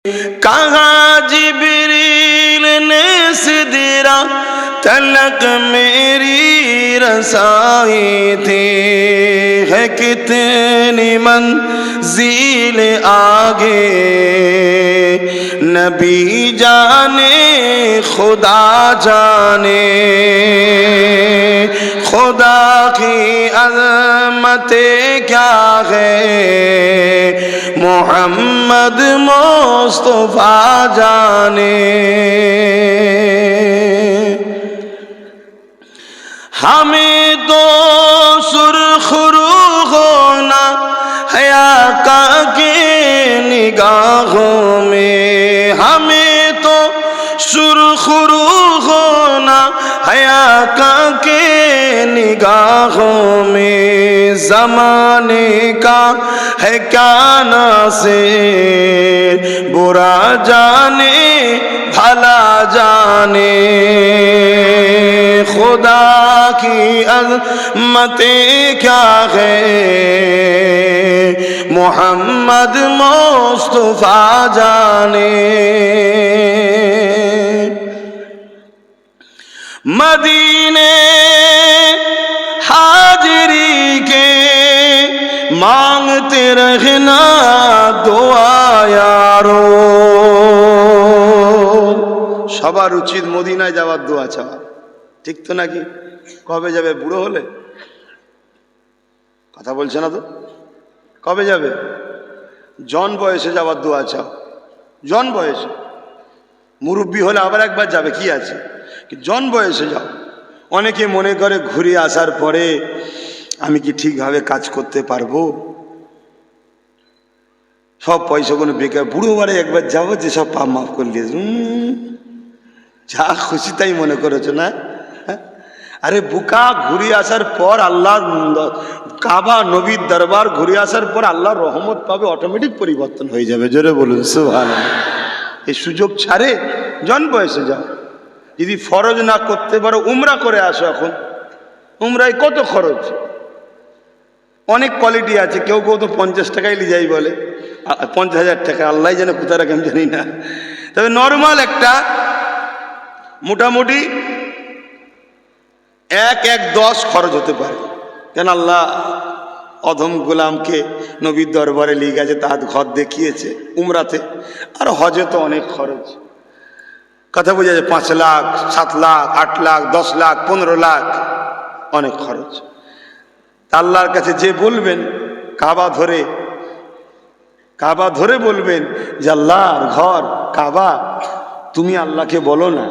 कहा जिब्रील ने सिदरा तलक मेरी रसाई थी, है कितनी मंजिल आगे नबी जाने खुदा जाने। खुदा की अज़मतें क्या है मोहम्मद मुस्तफा जाने। हमें तो सुरखरू होना है आका के निगाहों में, हमें तो सुरखरू होना है आका के निगाहों में। ज़माने का है क्या नासिर बुरा जाने भला जाने। खुदा की अज़मतें क्या है मोहम्मद मुस्तफा जाने। मदीने हाजिरी के मांगते रहना दुआ यारो। সবার উচিত মদিনায় যাওয়ার দোয়া চাওয়া, ঠিক তো নাকি? কবে যাবে? বুড়ো হলে? কথা বলছে না তো। কবে যাবে? জন বয়সে যাওয়ার দোয়া চাও, জন বয়সে। মুরব্বী হলে আবার একবার যাবে, কি আছে, জন বয়সে যাও। অনেকে মনে করে ঘুরে আসার পরে আমি কি ঠিকভাবে কাজ করতে পারবো, সব পয়সাগুলো বেকার, বুড়ো বারে একবার যাবো যে সব পাপ মাফ করে দিয়েছে। যা খুশি তাই মনে করেছো না? আরে বুকা, ঘুরে আসার পর আল্লাহ কাবা নবীর দরবার ঘুরে আসার পর আল্লাহর রহমত পাবে, অটোমেটিক পরিবর্তন হয়ে যাবে। জোরে বলুন সুবহানাল্লাহ। এই সুযোগ ছাড়ে জন বয়সে যাও। যদি ফরজ না করতে পারো উমরা করে আসো। এখন উমরায় কত খরচ, অনেক কোয়ালিটি আছে। কেউ কেউ তো 50 টাকায় নিয়ে যাই বলে, 50,000 টাকা, আল্লাহ জানে কোথায় রাখে আমি জানি না। তবে নর্মাল একটা মোটামুটি 1-10 খরচ হতে পারে। কেন আল্লাহ অধম গোলামকে নবীর দরবারে নিয়ে গেছে, তার ঘর দেখিয়েছে উমরাতে। আর হজে তো অনেক খরচ, কথা বোঝা যায়। 5 লাখ, 7 লাখ, 8 লাখ, 10 লাখ, 15 লাখ, অনেক খরচ। আল্লাহর কাছে যে বলবেন কাবা ধরে বলবেন যে আল্লাহর ঘর কাবা, তুমি আল্লাহকে বলো না।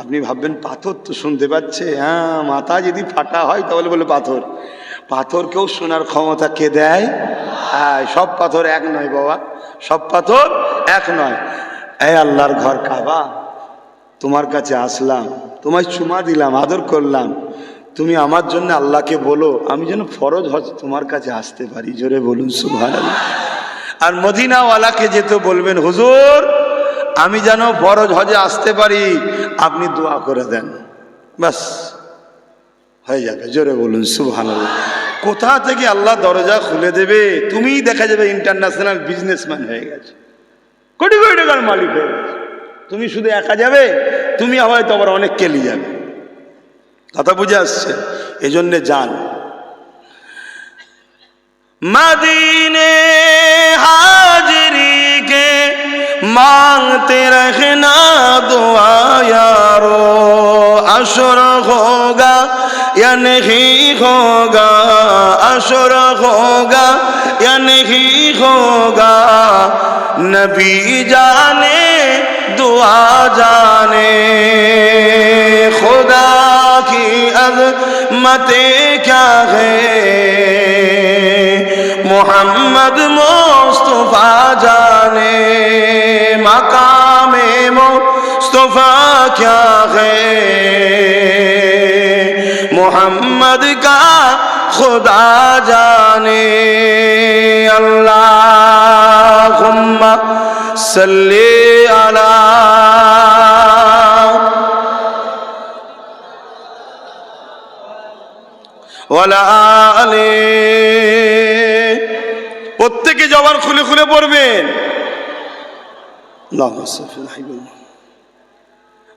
আপনি ভাববেন পাথর তো শুনতে পাচ্ছে, হ্যাঁ, মাথা যদি ফাটা হয় তাহলে বলে পাথর। পাথরকেও শোনার ক্ষমতা কে দেয়? হ্যাঁ, সব পাথর এক নয় বাবা, সব পাথর এক নয়। এই আল্লাহর ঘর কাবা, তোমার কাছে আসলাম, তোমায় চুমা দিলাম, আদর করলাম, তুমি আমার জন্য আল্লাহকে বলো আমি যেন ফরজ হজ তোমার কাছে আসতে পারি। জোরে বলুন সুবহানাল্লাহ। আর মদিনাওয়ালাকে যেতে বলবেন হুজুর আমি যেন ফরজ হজে আসতে পারি, আপনি দোয়া করে দেন, বাস হয়ে যাবে। জোরে বলুন সুবহানাল্লাহ। কোথা থেকে আল্লাহ দরজা খুলে দেবে, তুমিই দেখা যাবে ইন্টারন্যাশনাল বিজনেসম্যান হয়ে গেছে, কোটি কোটি টাকার মালিক হয়ে গেছে। তুমি শুধু একা যাবে, তুমি হয়তো আবার অনেককে নিয়ে যাবে। কথা বুঝে আসছে? এই জন্যে যান। मदीने हाजिरी के मांगते रहना दुआ यारो। अशर होगा या नहीं होगा, अशर होगा या नहीं होगा नबी जाने दुआ जाने। खुदा की अज़मतें क्या है मोहम्मद मुस्तफा जाने। मकामे मुस्तफा क्या है मोहम्मद का खुदा जाने। अल्लाहुम्मा सल्ली अला ওয়ালা আলে। প্রত্যেকে জবান খুলে খুলে পড়বেন।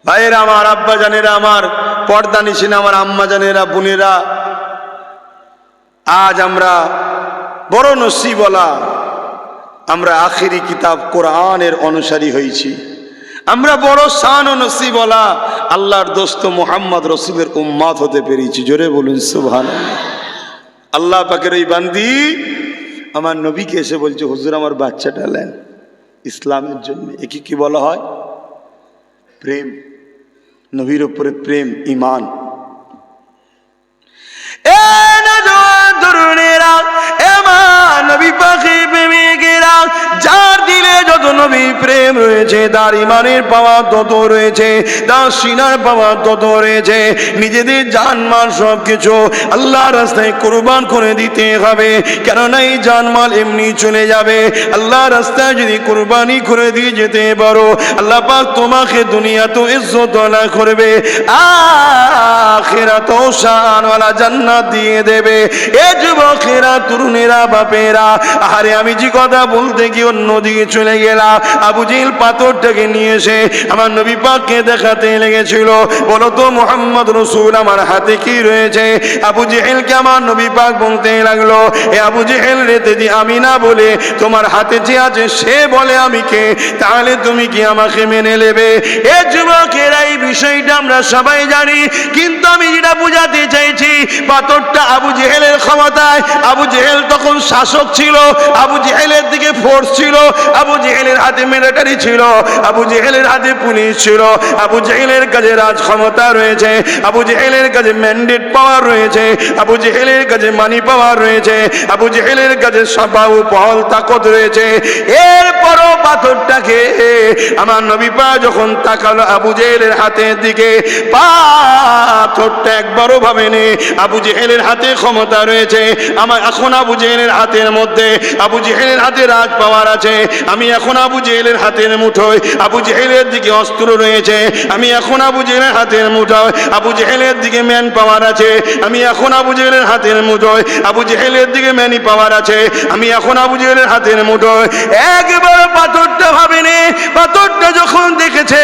ভাইয়েরা আমার, আব্বা জানেরা আমার, পর্দা নিশিনা আমার আম্মা জানেরা, বোনেরা, আজ আমরা বড় নসিবওয়ালা, আমরা আখিরি কিতাব কোরআনের অনুসারী হয়েছি। আমরা বড় শান ও নসিবওয়ালা, আল্লাহর দোস্ত মুহাম্মদ রসুলের উম্মত হতে পেরেছি। জোরে বলুন সুবহানাল্লাহ। আল্লাহ পাকের ওই বান্দি আমার নবীকে এসে বলছে, হুজুর আমার বাচ্চাটা নেন ইসলামের জন্য। একে কি বলা হয়? প্রেম, নবীর উপরে প্রেম, ইমান। যার দিলে যত নবী প্রেম রয়েছে, তার ইমানের পাওয়ার তত রয়েছে, তার সিনার পাওয়ার তত রয়েছে। নিজেদের জানমাল সবকিছু আল্লাহর রাস্তায় কুরবান করে দিতে হবে, কেননা এই জানমাল এমনি চলে যাবে। আল্লাহর রাস্তায় যদি কুরবানি করে দিয়ে যেতে পারো, আল্লাহ পাক তোমাকে দুনিয়াতেও ইজ্জত ওয়ালা করবে, আখিরাতেও শানওয়ালা জান্নাত দিয়ে দেবে। এ যুবকেরা, তরুণেরা, বাপেরা, আরে আমি যে কথা বলতে গিয়ে অন্যদিকে চলে গেলাম। আবু জেহেল পাথরটাকে নিয়ে এসে আমার নবী পাককে দেখাতে লেগেছিল। বলো তো মুহাম্মদ রসুল, আমার হাতে কি রয়েছে? আবু জেহেলকে আমার নবী পাক বলতে লাগলো, এ আবু জেহেল রে, যদি আমি না বলে তোমার হাতে যে আছে সে বলে আমি কে, তাহলে তুমি কি আমাকে মেনে নেবে? এ যুবকেরা, এই বিষয়টা আমরা সবাই জানি, কিন্তু আমি যেটা বুঝাতে চাইছি, পাথরটা আবু জেহেলের ক্ষমতায়। আবু জেহেল তখন শাসক ছিল, আবু জেহেলের দিকে ফোর্স ছিল, আবু জেহেলের হাতে মিলিটারি ছিল, আবু জেহেলের হাতে পুলিশ ছিল, আবু জেহেলের কাছে রাজ ক্ষমতা রয়েছে, আবু জেহেলের কাছে ম্যান্ডেট পাওয়ার রয়েছে, আবু জেহেলের কাছে মানি পাওয়ার রয়েছে, আবু জেহেলের কাছে সাবাউ পহল তাকত রয়েছে। এরপরও পাথরটাকে আমার নবী পাক যখন তাকালো আবু জেহেলের হাতের দিকে, পাথরটা একবারও ভাবেনি আবু জেহেলের হাতে ক্ষমতা রয়েছে। আমার এখন আবু জেহেলের হাতের মধ্যে, আবু জেহেলের হাতে রাজ পাওয়ার আছে। আমি এখন আবু জেহেলের হাতের মুঠোয়, আবু জেহেলের দিকে অস্ত্র রয়েছে। আমি এখন আবু জেহেলের হাতের মুঠোয়, আবু জেহেলের দিকে ম্যান পাওয়ার আছে। আমি এখন আবু জেহেলের হাতের মুঠোয়, আবু জেহেলের দিকে ম্যানি পাওয়ার আছে। আমি এখন আবু জেহেলের হাতের মুঠোয়। একবার পাথরটা ভাবেনি। পাথরটা যখন দেখেছে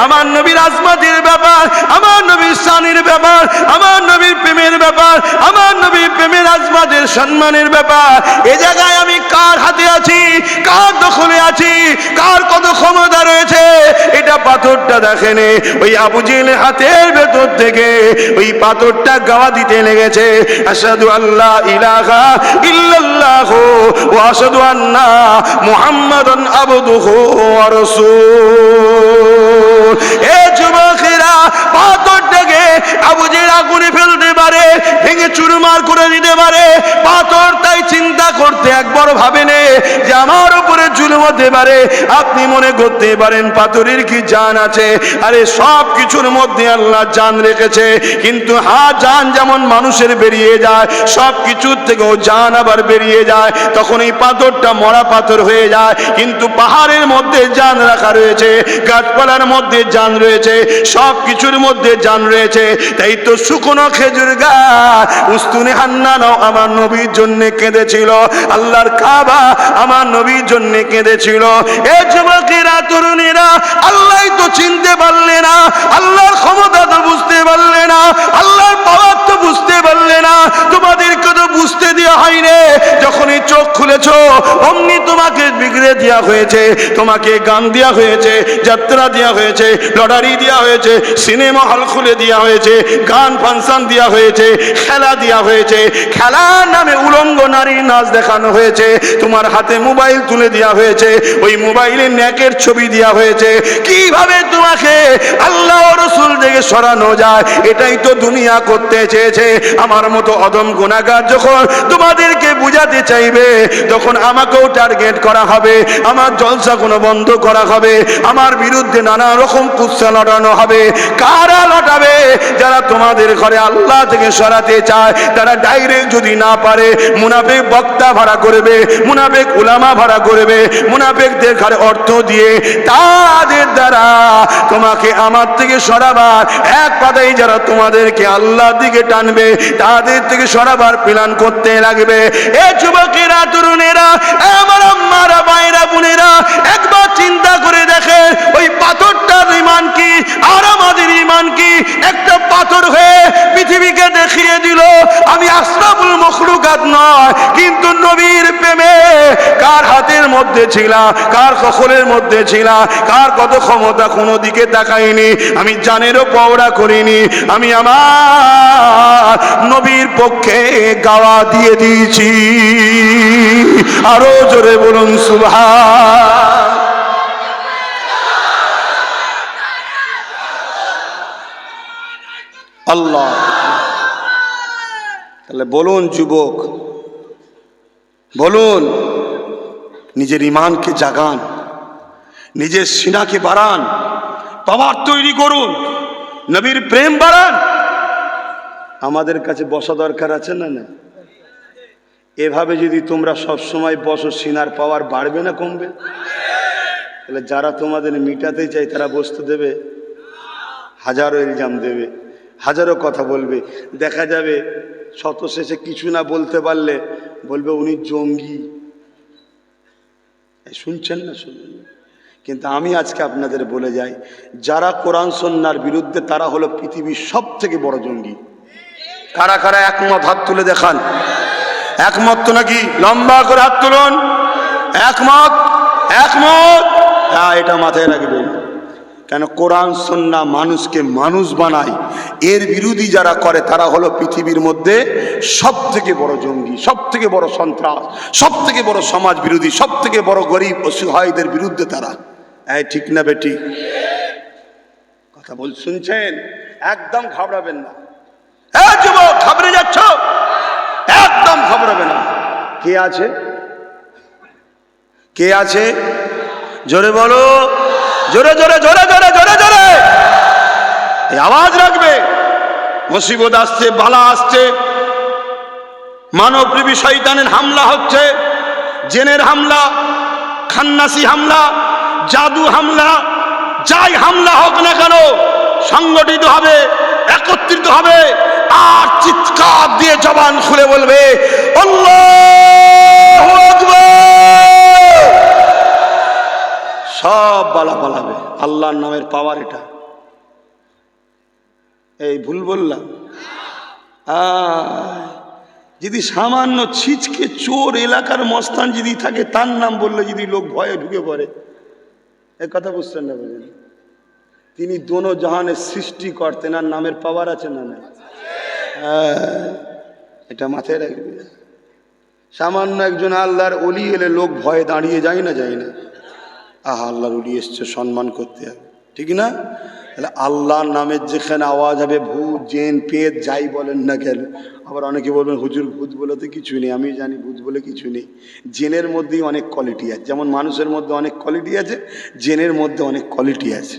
আমার নবীর আজমাতের ব্যাপার, আমার নবীর শানের ব্যাপার, আমার নবীর প্রেমের ব্যাপার, আমার নবীর প্রেমের আজমাতের সম্মানের ব্যাপার, এ জায়গায় আমি কার হাতে আছি, কার দখলে আছি, কার কত ক্ষমতা রয়েছে, এটা পাথরটা দেখেনি। ওই আবু জেহেলের হাতের ভেতর থেকে ওই পাথরটা গাওয়া দিতে লেগেছে, আশহাদু আল্লা ইলাহা ইল্লাল্লাহু ওয়া আশহাদু আন্না মুহাম্মাদান আবদুহু ওয়া রাসূল। এ যুবকেরা, পাথরটাকে আবু জেহেল আগুনে ফেলতে পারে, ভেঙে চুরমার করে দিতে পারে। পাথর তাই চিন্তা করতে একবার ভাবেনি যে আমার উপরে জুলুম হতে পারে। আপনি মনে করতে পারেন পাথরের কি জান আছে? আরে সব কিছুর মধ্যে আল্লাহ জান রেখেছে, কিন্তু হ্যাঁ, জান যেমন মানুষের বেরিয়ে যায়, সব কিছুর থেকেও জান আবার বেরিয়ে যায়। তখন এই পাথরটা মরা পাথর হয়ে যায়, কিন্তু পাহাড়ের মধ্যে জান রাখা রয়েছে, গাছপালার মধ্যে জান রয়েছে, সব কিছুর মধ্যে জান রয়েছে। তাই তো শুকনো খেজুর গাছ উস্তুনে হান্নানও আমার নবীর জন্য কেঁদেছিল, আল্লাহর কাবা আমার নবীর জন্য কেঁদেছিল। এ যুবকেরা, তরুণীরা, আল্লাহ তো চিনতে পারলে না, আল্লাহর ক্ষমতা তো বুঝতে পারলে না, আল্লাহর পাওয়ার তো বুঝতে পারলে না, তোমাদেরকে তো বুঝতে দেওয়া হয়নি। যখনই চোখ খুলেছো অমনি তোমাকে বিগড়ে দেওয়া হয়েছে, তোমাকে গান দেওয়া হয়েছে, যাত্রা দেওয়া হয়েছে, লটারি দেওয়া হয়েছে, সিনেমা হল খুলে দেওয়া হয়েছে, গান ফাংশন দেওয়া হয়েছে, খেলা দেওয়া হয়েছে, খেলার নামে উলঙ্গ নারীর নাচ দেখানো হয়েছে, তোমার হাতে মোবাইল তুলে দেওয়া হয়েছে, ওই মোবাইলে নেকের ছবি দেওয়া হয়েছে। কিভাবে তোমাকে আল্লাহ ও রাসূল থেকে সরানো যায়, এটাই তো দুনিয়া করতে চেয়েছে। আমার মতো অদম গুনাহগার যখন তোমাদেরকে বুঝাতে চাইবে, তখন আমাকেও টার্গেট করা হবে, আমার জলসাগুলো বন্ধ করা হবে, আমার বিরুদ্ধে নানা রকম কুৎসা লটানো হবে। কারা লটাবে? যারা তোমাদের ঘরে আল্লাহ থেকে সরাতে চায়, তারা ডাইরেক্ট যদি না পারে মুনাফিক বক্তা ভাড়া করবে, মুনাফিক উলামা ভাড়া করবে, মুনাফিকদের ঘরে অর্থ দিয়ে তাদের দ্বারা তোমাকে আমার থেকে সরাবার এক কথাই, যারা তোমাদেরকে আল্লাহর দিকে টানবে তাদের থেকে সরাবার প্ল্যান করতে লাগবে। এ যুবকেরা, তরুণেরা, আমার আম্মারা, ভাইরা, বোনেরা, একবার চিন্তা করে দেখেন, ইমান কি আর আমাদের ইমান কি। একটা পাথর হয়ে পৃথিবীকে দেখিয়ে দিল আমি আশরাফুল মখলুকাত নয়, কিন্তু নবীর প্রেমে কার হাতের মধ্যে ছিলাম, কার কখলের মধ্যে ছিলাম, কার কত ক্ষমতা কোনো দিকে তাকাইনি, আমি জানেরও পওড়া করিনি, আমি আমার নবীর পক্ষে গাওয়া দিয়ে দিয়েছি। আরো জোরে বলুন সুবহান। আল্লাহ। তাহলে বলুন যুবক, বলুন নিজের ইমানকে জাগান, নিজের সিনাকে বাড়ান, পাওয়ার তৈরি করুন, নবীর প্রেম বাড়ান। আমাদের কাছে বসা দরকার আছে না? না, এভাবে যদি তোমরা সব সময় বসো সিনার পাওয়ার বাড়বে না কমবে? তাহলে যারা তোমাদের মিটাতে চায় তারা বসতে দেবে? হাজারো ইলজাম দেবে, হাজারো কথা বলবে, দেখা যাবে শত শেষে কিছু না বলতে পারলে বলবে উনি জঙ্গি। শুনছেন না? শুনুন। কিন্তু আমি আজকে আপনাদের বলে যাই, যারা কোরআন সুন্নাহর বিরুদ্ধে তারা হলো পৃথিবীর সব থেকে বড় জঙ্গি। কারা কারা একমত? হাত তুলে দেখান। একমত তো নাকি? লম্বা করে হাত তুলুন। একমত? একমত? হ্যাঁ, এটা মাথায় রাখবেন। কেন? কোরআন সুন্নাহ মানুষকে মানুষ বানায়, এর বিরোধী যারা করে তারা হলো পৃথিবীর মধ্যে সব থেকে বড় জঙ্গি, সব থেকে বড় সন্ত্রাস, সব থেকে বড় সমাজ বিরোধী, সব থেকে বড় গরিব অসহায়দের বিরুদ্ধে তারা। এই ঠিক না বেটি? কথা বল, শুনছেন? একদম ঘাবড়াবেন না। হ্যাঁ যুবক, ঘাবড়ে যাচ্ছ? একদম ঘাবড়াবে না। কে আছে? কে আছে? জোরে বলো, জোরে জোরে জোরে জোরে জোরে জোরে এই আওয়াজ রাখবে। মুসিবত আসছে, বালা আসছে, মানবপ্রেমী শয়তানের হামলা হচ্ছে, জিনের হামলা, খান্নাসি হামলা, জাদু হামলা, যাই হামলা হোক না কেন সংগঠিত হবে, একত্রিত হবে, আর চিৎকার দিয়ে জবান খুলে বলবে আল্লাহু আকবার। সব বালা পালাবে। আল্লাহর নামের পাওয়ার এটা। এই ভুল বললাম? যদি সামান্য ছিচকে চোর এলাকার মস্তান যদি থাকে, তার নাম বললে যদি লোক ভয়ে ঢুকে পড়ে, এ কথা বুঝছেন না? বুঝলেন? তিনি দোনো জাহানের সৃষ্টি করতেন, আর নামের পাওয়ার আছে না? না, এটা মাথায় রাখবে। সামান্য একজন আল্লাহর ওলি এলে লোক ভয়ে দাঁড়িয়ে যায় না? যায় না? আহা, আল্লাহর ওলি এসছে, সম্মান করতে হবে, ঠিক না? তাহলে আল্লাহর নামের যেখানে আওয়াজ হবে, ভূত জিন পেট যাই বলেন না কেন। আবার অনেকে বলবেন হুজুর ভূত বলে তো কিছু নেই। আমি জানি ভূত বলে কিছু নেই। জিনের মধ্যেই অনেক কোয়ালিটি আছে, যেমন মানুষের মধ্যে অনেক কোয়ালিটি আছে, জিনের মধ্যে অনেক কোয়ালিটি আছে।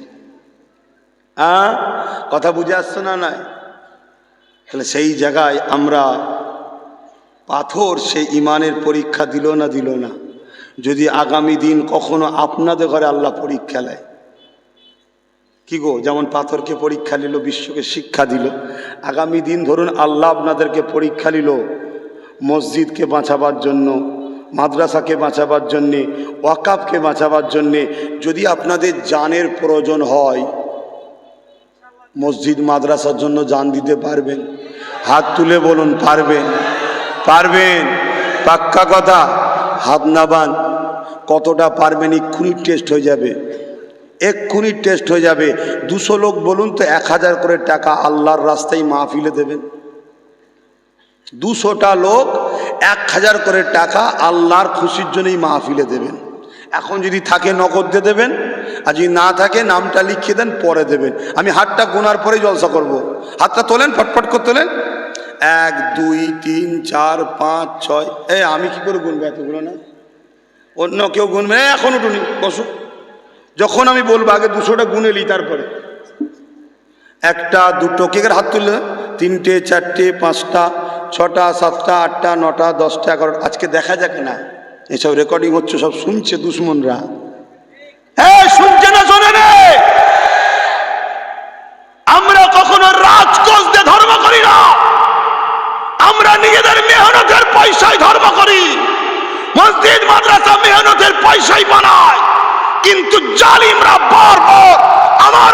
কথা বুঝে আসছে না? নাই? তাহলে সেই জায়গায় আমরা পাথর সেই ইমানের পরীক্ষা দিল না? দিল না? যদি আগামী দিন কখনো আপনাদের ঘরে আল্লাহ পরীক্ষা নেয়, কি গো, যেমন পাথরকে পরীক্ষা নিল, বিশ্বকে শিক্ষা দিল, আগামী দিন ধরুন আল্লাহ আপনাদেরকে পরীক্ষা নিল মসজিদকে বাঁচাবার জন্য, মাদ্রাসাকে বাঁচাবার জন্যে, ওয়াকাফকে বাঁচাবার জন্যে। যদি আপনাদের জানের প্রয়োজন হয়, মসজিদ মাদ্রাসার জন্য জান দিতে পারবেন? হাত তুলে বলুন, পারবেন? পারবেন? পাক্কা কথা, হাত নাবান। কতটা পারবেন এক্ষুনি টেস্ট হয়ে যাবে, এক্ষুনি টেস্ট হয়ে যাবে। 200 লোক বলুন তো 1000 করে টাকা আল্লাহর রাস্তায় মাহফিলে দেবেন। 200টা লোক 1000 করে টাকা আল্লাহর খুশির জন্যই মাহফিলে দেবেন। এখন যদি থাকে নগদ দিয়ে দেবেন, আর যদি না থাকে নামটা লিখিয়ে দেন, পরে দেবেন। আমি হাতটা গোনার পরে জলসা করব। হাতটা তোলেন, ফটফট করে তোলেন। 1 2 3 4 5 6। আমি কি করে গুনবো এতগুলো? না, অন্য কেউ গুনবে। এখন উঠুনি, বসো। যখন আমি বলবো আগে 200টা গুনে নিই, তারপরে 1টা 2টো। কে হাত তুললে? 3টে 4টে 5টা 6টা 7টা 8টা 9টা 10টা 11টা। আজকে দেখা যাক না, এসব রেকর্ডিং হচ্ছে, সব শুনছে দুশ্মনরা। শুনছে না? শোনে না? আমরা কখনো রাজকোষ দিয়ে ধর্ম করি না, আমরা নিজেদের মেহনতের পয়সায় ধর্ম করি। মসজিদ মাদ্রাসা মেহনতের পয়সাই বানায়, কিন্তু জালিমরা বারবার আমার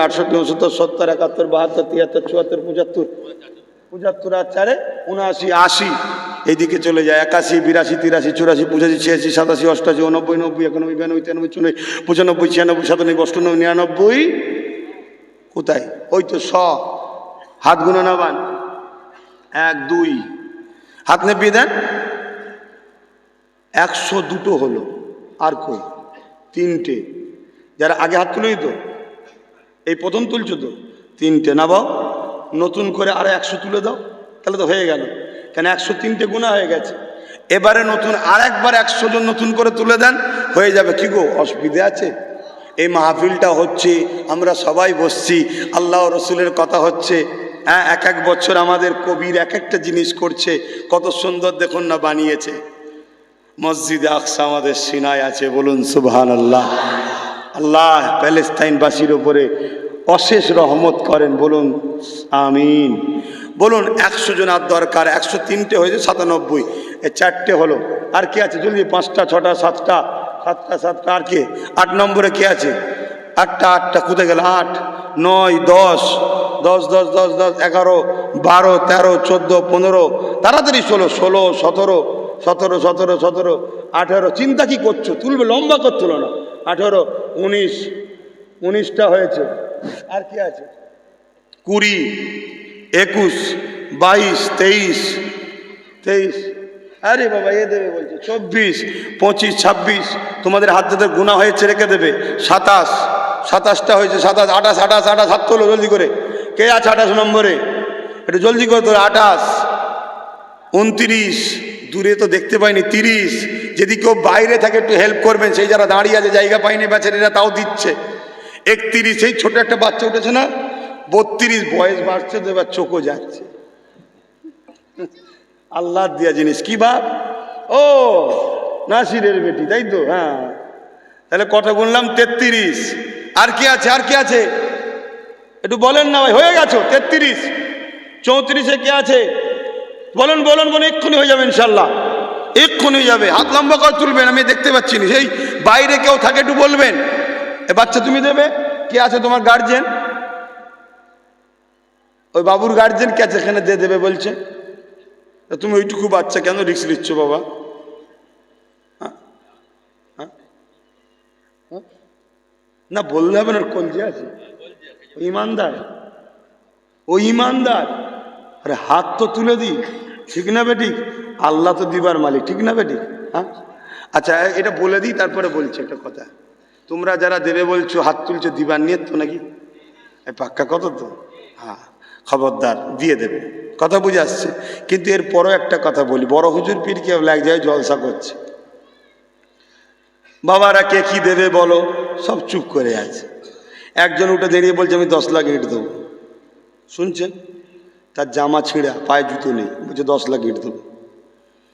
68 69 70 71 72 73 74 75 আর 4 79 80 এইদিকে চলে যায় 81 82 83 84 85 86 87 88 89 90 91 92 93 94 95 96 97 98 99 কোথায়? ওই তো হাত গুনে নামান 1 2 হাত নেপিয়ে দেন 102 হলো। আর কই 3টে, যারা আগে হাত তুলেই তো এই প্রথম তুলছো তো 3টে নামাও, নতুন করে আরো 100 তুলে দাও, তাহলে তো হয়ে গেল। কেন 103টে গুণা হয়ে গেছে, এবারে নতুন আর একবার 100 জন নতুন করে তুলে দেন, হয়ে যাবে। কি গো অসুবিধা আছে? এই মাহফিলটা হচ্ছে, আমরা সবাই বসছি, আল্লাহ রসুলের কথা হচ্ছে। হ্যাঁ, এক এক বছর আমাদের কবির এক একটা জিনিস করছে, কত সুন্দর দেখুন না বানিয়েছে। মসজিদে আকসা আমাদের সিনায় আছে, বলুন সুবহানাল্লাহ। আল্লাহ প্যালেস্তাইনবাসীর ওপরে অশেষ রহমত করেন, বলুন আমিন। বলুন 100 জন আর দরকার, 103টে হয়েছে 97, এই 4টে হলো। আর কে আছে জলদি? 5টা 6টা 7টা 7টা আর কে? 8 নম্বরে কে আছে? 8টা কোথায় গেল? 8 9 10 10 10 10 10 11 12 13 14 15 তাড়াতাড়ি 16 16 17 17 17 17 18 চিন্তা কি করছো? তুলবে, লম্বা করে তুলো না। 18 19 19টা হয়েছে। আর কি আছে? 20 21 22 23 23 আরে বাবা এ দেবে বলছে 24 25 26 তোমাদের হাত হাতে গুণা হয়েছে, রেখে দেবে। 27টা হয়েছে, 27 28 28 28 হাত তোলো জলদি করে। কে আছে 28 নম্বরে? একটু জলদি করে তোলো। 28 29 দূরে তো দেখতে পাইনি। 30 যদি কেউ বাইরে থাকে একটু হেল্প করবেন, সেই যারা দাঁড়িয়ে আছে জায়গা পাইনি বেচারিরা, তাও দিচ্ছে। 31 এই ছোট একটা বাচ্চা উঠেছে না? 32 বয়স বাড়ছে তো, এবার চোখও যাচ্ছে। আল্লাহ দিয়া জিনিস। কি বাপ? ও নাসিরের বেটি, তাই তো? হ্যাঁ, তাহলে কটা গুনলাম? 33। আর কি আছে? আর কি আছে একটু বলেন না ভাই? হয়ে গেছো 33। 34-এ কে আছে? বলেন বলেন বলেন, এক্ষুনি হয়ে যাবে ইনশাল্লাহ, এক্ষুনি হয়ে যাবে। হাত লম্বা করে তুলবেন, আমি দেখতে পাচ্ছি না। সেই বাইরে কেউ থাকে একটু বলবেন। এ বাচ্চা তুমি দেবে? কে আছে তোমার গার্জেন? ওই বাবুর গার্জেন কে আছে এখানে? দিয়ে দেবে বলছে। তুমি ওইটুকু বাচ্চা কেন রিস্ক নিচ্ছ বাবা? না বললে হবে না, কলজে আছে। ইমানদার, ও ইমানদার। আরে হাত তো তুলে দিই, ঠিক না বেটি? আল্লাহ তো দিবার মালিক, ঠিক না বেটি? হ্যাঁ, আচ্ছা এটা বলে দিই, তারপরে বলছি একটা কথা। তোমরা যারা দেবে বলছো, হাত তুলছো, দিবার নিয়ে তো নাকি পাক্কা কত তো? হ্যাঁ, খবরদার দিয়ে দেবে, কথা বুঝে আসছে। কিন্তু এর পরও একটা কথা বলি, বড় হুজুর পীর কে এক জায়গায় জলসা করছে, বাবারা কে কি দেবে বলো, সব চুপ করে আছে। একজন উঠে দাঁড়িয়ে বলছে আমি 10 লাখ ইট দেবো। শুনছেন? তার জামা ছিঁড়া, পায়ে জুতো নেই, বলছে 10 লাখ ইট দেবো।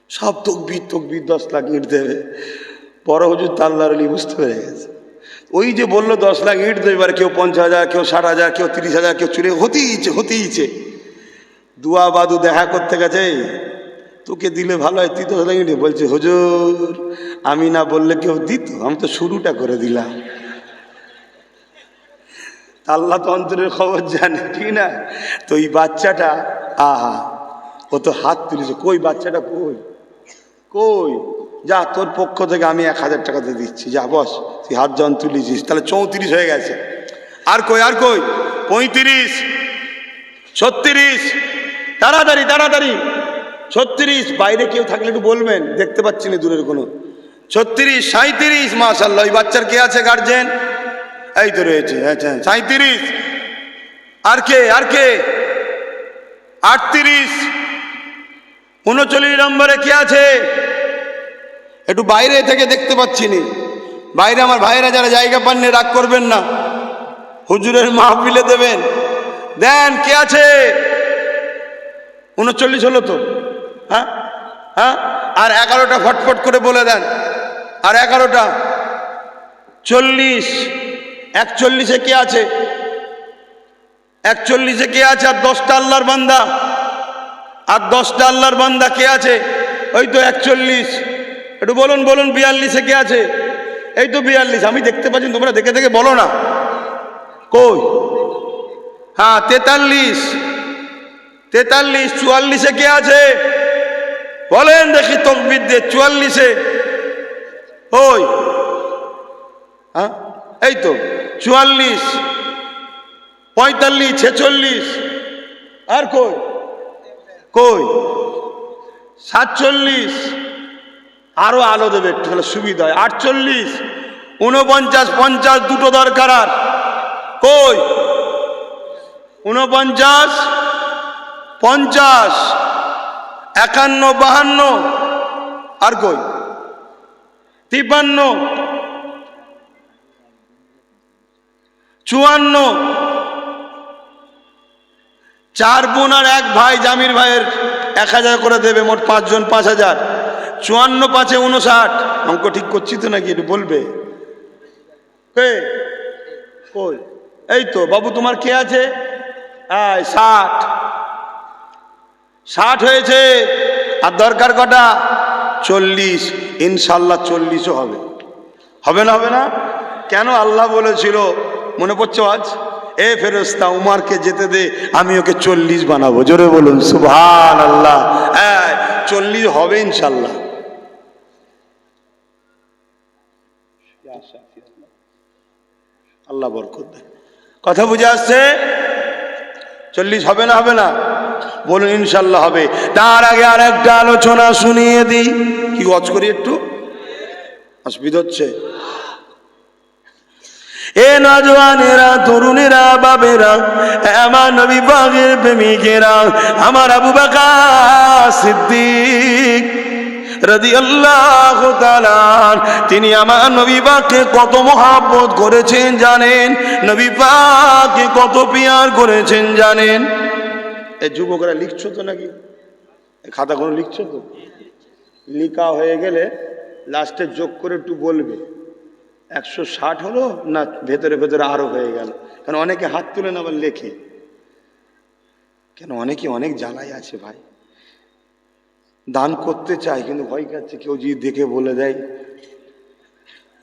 সব তকবির 10 লাখ ইট দেবে। বড় হুজুর আল্লাহর ওলি বুঝতে পেরে গেছে। ওই যে বললো 10 লাখ ইট দেবে, এবার কেউ 50,000, কেউ 60,000, কেউ 30,000, কেউ চুরি হতেইছে। দুয়া বাদু দেখা করতে গেছে, তোকে দিলে ভালো হয়, তুই 10 লাখ ইট। বলছে হুজুর আমি না বললে কেউ দিত, আমি তো শুরুটা করে দিলাম। আল্লাহ তো অন্তরের খবর জানে, ঠিক না? তো এই বাচ্চাটা ও তো হাত তুলেছে, কই বাচ্চাটা কই? কই? যা, তোর পক্ষ থেকে আমি 1000 টাকাতে দিচ্ছি, যা বস। তুই হাত যখন তুলেছিস তাহলে 34 হয়ে গেছে। আর কই, আর কই? 35, 36, তাড়াতাড়ি তাড়াতাড়ি, 36। বাইরে কেউ থাকলে একটু বলবেন, দেখতে পাচ্ছি না দূরের কোনো। 36, 37, মাশাআল্লাহ। ওই বাচ্চার কে আছে গার্জেন? এই তো রয়েছে। আচ্ছা, 37। আর কে, আর কে? 38, 39 নম্বরে কে আছে? একটু বাইরে থেকে দেখতে পাচ্ছি নি। বাইরে আমার ভাইয়েরা যারা জায়গা পাননি, রাগ করবেন না, হুজুরের মাহফিলে দেবেন। দেন, কে আছে? 39 হলো তো? হ্যাঁ হ্যাঁ, আর 11টা ফটফট করে বলে দেন। আর 11টা, 40, 41-এ কে আছে? 41-এ কে আছে? আর 10টা আল্লাহর বান্দা, আর 10টা আল্লাহর বান্দা কে আছে? ওই তো 41। একটু বলুন বলুন, 42-এ কে আছে? এই তো 42। আমি দেখতে পাচ্ছি, তোমরা দেখে দেখে বলো না। কই? হ্যাঁ, 43, 43। 44-এ কে আছে? বলেন দেখি তাকবীর দিয়ে। 44-এ ওই, হ্যাঁ এই তো 44, 45, 46। আর কই? কই? 47। আরো আলো দেবে একটু, তাহলে সুবিধা হয়। 48, 49, 50, দুটো দরকার। আর কই? 49, 50, 51, 52। আর কই? 53, 54। 4 বোন আর 1 ভাই, জামির ভাইয়ের 1000 করে দেবে, মোট 5 জন 5000। 54, 5-এ 59। অঙ্ক ঠিক করছি তো নাকি? একটু বলবে। কে? কই? এই তো বাবু, তোমার কে আছে? 60, 60 হয়েছে। আর দরকার কটা? 40। ইনশাল্লাহ 40ও হবে। হবে না? হবে না? কেন? আল্লাহ বলেছিল, মনে পড়ছে আজ, এ ফেরেশতা উমারকে যেতে দে, আমি ওকে 40 বানাবো। জোরে বলুন সুবহানাল্লাহ। হ্যাঁ, 40 হবে ইনশাল্লাহ। আল্লাহ বরকত দেয়। কথা বুঝে আসছে? 40 হবে না? হবে না? বলুন ইনশাল্লাহ হবে। তার আগে আর একটা আলোচনা শুনিয়ে দিই। কি ওয়াজ করি একটু? অসুবিধা হচ্ছে? এ নওজওয়ানেরা, তরুণেরা, বাবেরা, আমার নবী পাকের প্রেমিকেরা, আমার আবু বকর সিদ্দিক রাদিয়াল্লাহু তাআলা, তিনি আমার নবী পাককে কত মহব্বত করেছেন জানেন? নবী পাককে কত পিয়ার করেছেন জানেন? এই যুবকরা লিখছো তো নাকি? খাতা কোনো লিখছো তো? লিখা হয়ে গেলে লাস্টে যোগ করে একটু বলবে 160 হলো না ভেতরে ভেতরে আরো হয়ে গেল। কারণ অনেকে হাত তুলে না, আবার লেখে। কেন? অনেকে অনেক জ্বালাই আছে ভাই, দান করতে চায় কিন্তু ভয় খাচ্ছে কেউ যদি দেখে বলে দেয়।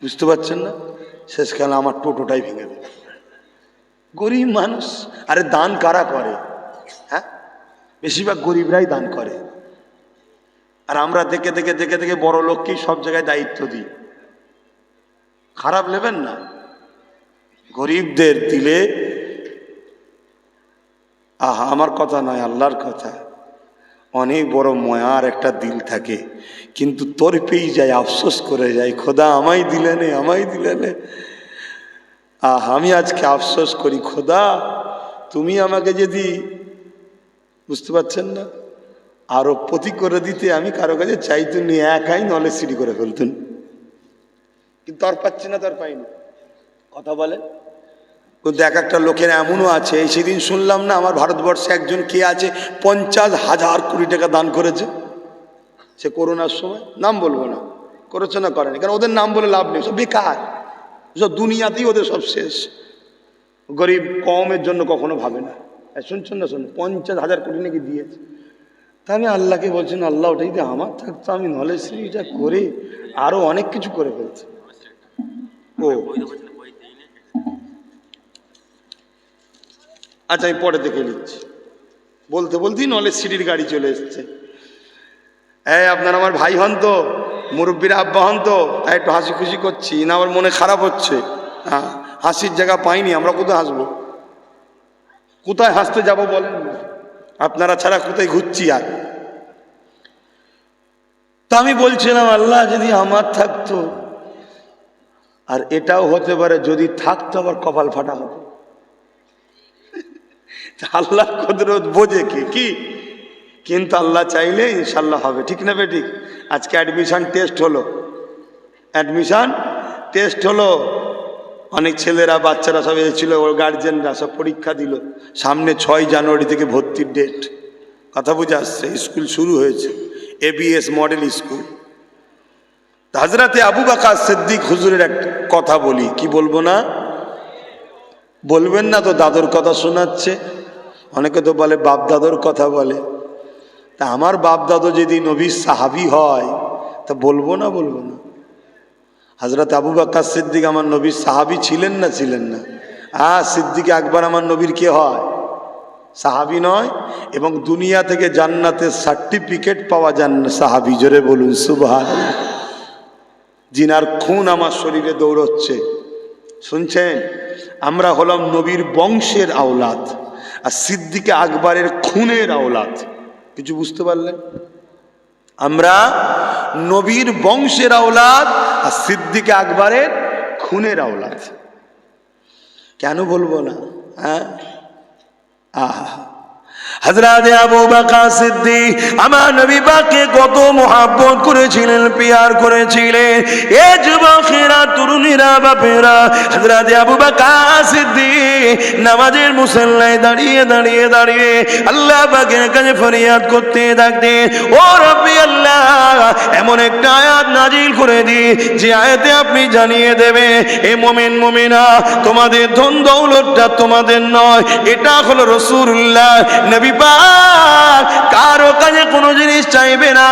বুঝতে পারছেন না? শেষকালে আমার টোটোটাই ভেঙে দেবে। গরিব মানুষ। আরে দান কারা করে? হ্যাঁ, বেশিরভাগ গরিবরাই দান করে। আর আমরা দেখে দেখে দেখে দেখে বড় লোককেই সব জায়গায় দায়িত্ব দিই। খারাপ নেবেন না, গরিবদের দিলে, আহা, আমার কথা নয়, আল্লাহর কথা, অনেক বড় ময়ার একটা দিল থাকে, কিন্তু তোর পেয়ে যায়, আফসোস করে যায়, খোদা আমায় দিলে নে, আমায় দিলে নে। আমি আজকে আফসোস করি, খোদা তুমি আমাকে যদি, বুঝতে পারছেন না, আরো প্রতি করে দিতে, আমি কারো কাছে চাইতুন নি, একাই নলে সিঁড়ি করে ফেলতুন, কিন্তু আর পাচ্ছি না, তার পাইনি। কথা বলে। কিন্তু এক একটা লোকের এমনও আছে, সেদিন শুনলাম না, আমার ভারতবর্ষে একজন কে আছে 50,000 কোটি টাকা দান করেছে। সে করোনার সময়, নাম বলবো না, করেছে না করেনি, কারণ ওদের নাম বলে লাভ নেই, সব বেকার, সব দুনিয়াতেই ওদের সব শেষ। গরিব কমের জন্য কখনো ভাবে না। শুনছেন না? শুনুন, 50,000 কোটি নাকি দিয়েছে। তা আমি আল্লাহকে বলছেন, আল্লাহ ওটা যদি আমার থাকতো, আমি নলেজ এটা করে আরো অনেক কিছু করে ফেলছি। ও আচ্ছা, আমি পরে দেখে নিচ্ছি। বলতে বলতেই নলেজ সিটির গাড়ি চলে এসছে। এই আপনার আমার ভাই হন তো, মুরব্বীরা আব্বা হন তো, তাই একটু হাসি খুশি করছি, না আমার মনে খারাপ হচ্ছে। হ্যাঁ, হাসির জায়গা পাইনি, আমরা কোথায় হাসবো? কোথায় হাসতে যাব বলেন না? আপনারা ছাড়া কোথায় ঘুরছি আর? তা আমি বলছিলাম আল্লাহ যদি আমার থাকতো, আর এটাও হতে পারে যদি থাকতো আবার কপাল ফাটা হতো। আল্লাহ কুদরত বোঝে কি, কিন্তু আল্লাহ চাইলে ইনশাল্লাহ হবে। ঠিক না বেঠিক? আজকে অ্যাডমিশন টেস্ট হলো, অনেক ছেলেরা বাচ্চারা সব এসেছিল, ওর গার্জেনরা সব পরীক্ষা দিল। সামনে 6 জানুয়ারি থেকে ভর্তির ডেট, কথা বুঝে আসছে, স্কুল শুরু হয়েছে, ABS মডেল স্কুল। হযরতে আবু বকর সিদ্দিক হুজুরের একটা কথা বলি, কি বলবো না? বলবেন না তো? দাদুর কথা শোনাচ্ছে, অনেকে তো বলে বাপ দাদুর কথা বলে। তা আমার বাপ দাদু যদি নবীর সাহাবী হয় তা বলবো না? হযরত আবু বকর সিদ্দিক আমার নবীর সাহাবী ছিলেন না? সিদ্দিক আকবর আমার নবীর কে হয়? সাহাবী নয়? এবং দুনিয়া থেকে জান্নাতের সার্টিফিকেট পাওয়া সাহাবী। জোরে বলুন সুবহানাল্লাহ। জিনার খুন আমার শরীরে দৌড়চ্ছে, শুনছেন? আমরা হলাম নবীর বংশের আওলাদ, আর সিদ্দিক আকবরের খুনের আওলাদ। কিছু বুঝতে পারলেন? আমরা নবীর বংশের আওলাদ আর সিদ্দিক আকবরের খুনের আওলাদ। কেন বলবো না? হযরত আবু বকর সিদ্দিক আমার নবী পাককে কত মোহাব্বত করেছিলেন, পিয়ার করেছিলেন। এ যুবকেরা, তরুণীরা, বাপেরা, হযরত আবু বকর সিদ্দিক নামাজের মুসল্লায় দাঁড়িয়ে আল্লাহ পাকের কাছে ফরিয়াদ করতে থাকতেন, ও রব্বি আল্লাহ, এমন একটা আয়াত নাজিল করে দি যে আয়াতে আপনি জানিয়ে দেবে এ মুমিন মুমিনা, তোমাদের ধন দৌলতটা তোমাদের নয়, এটা হলো রাসূলুল্লাহ নবী পাক কারো কাছে কোনো জিনিস চাইবে না,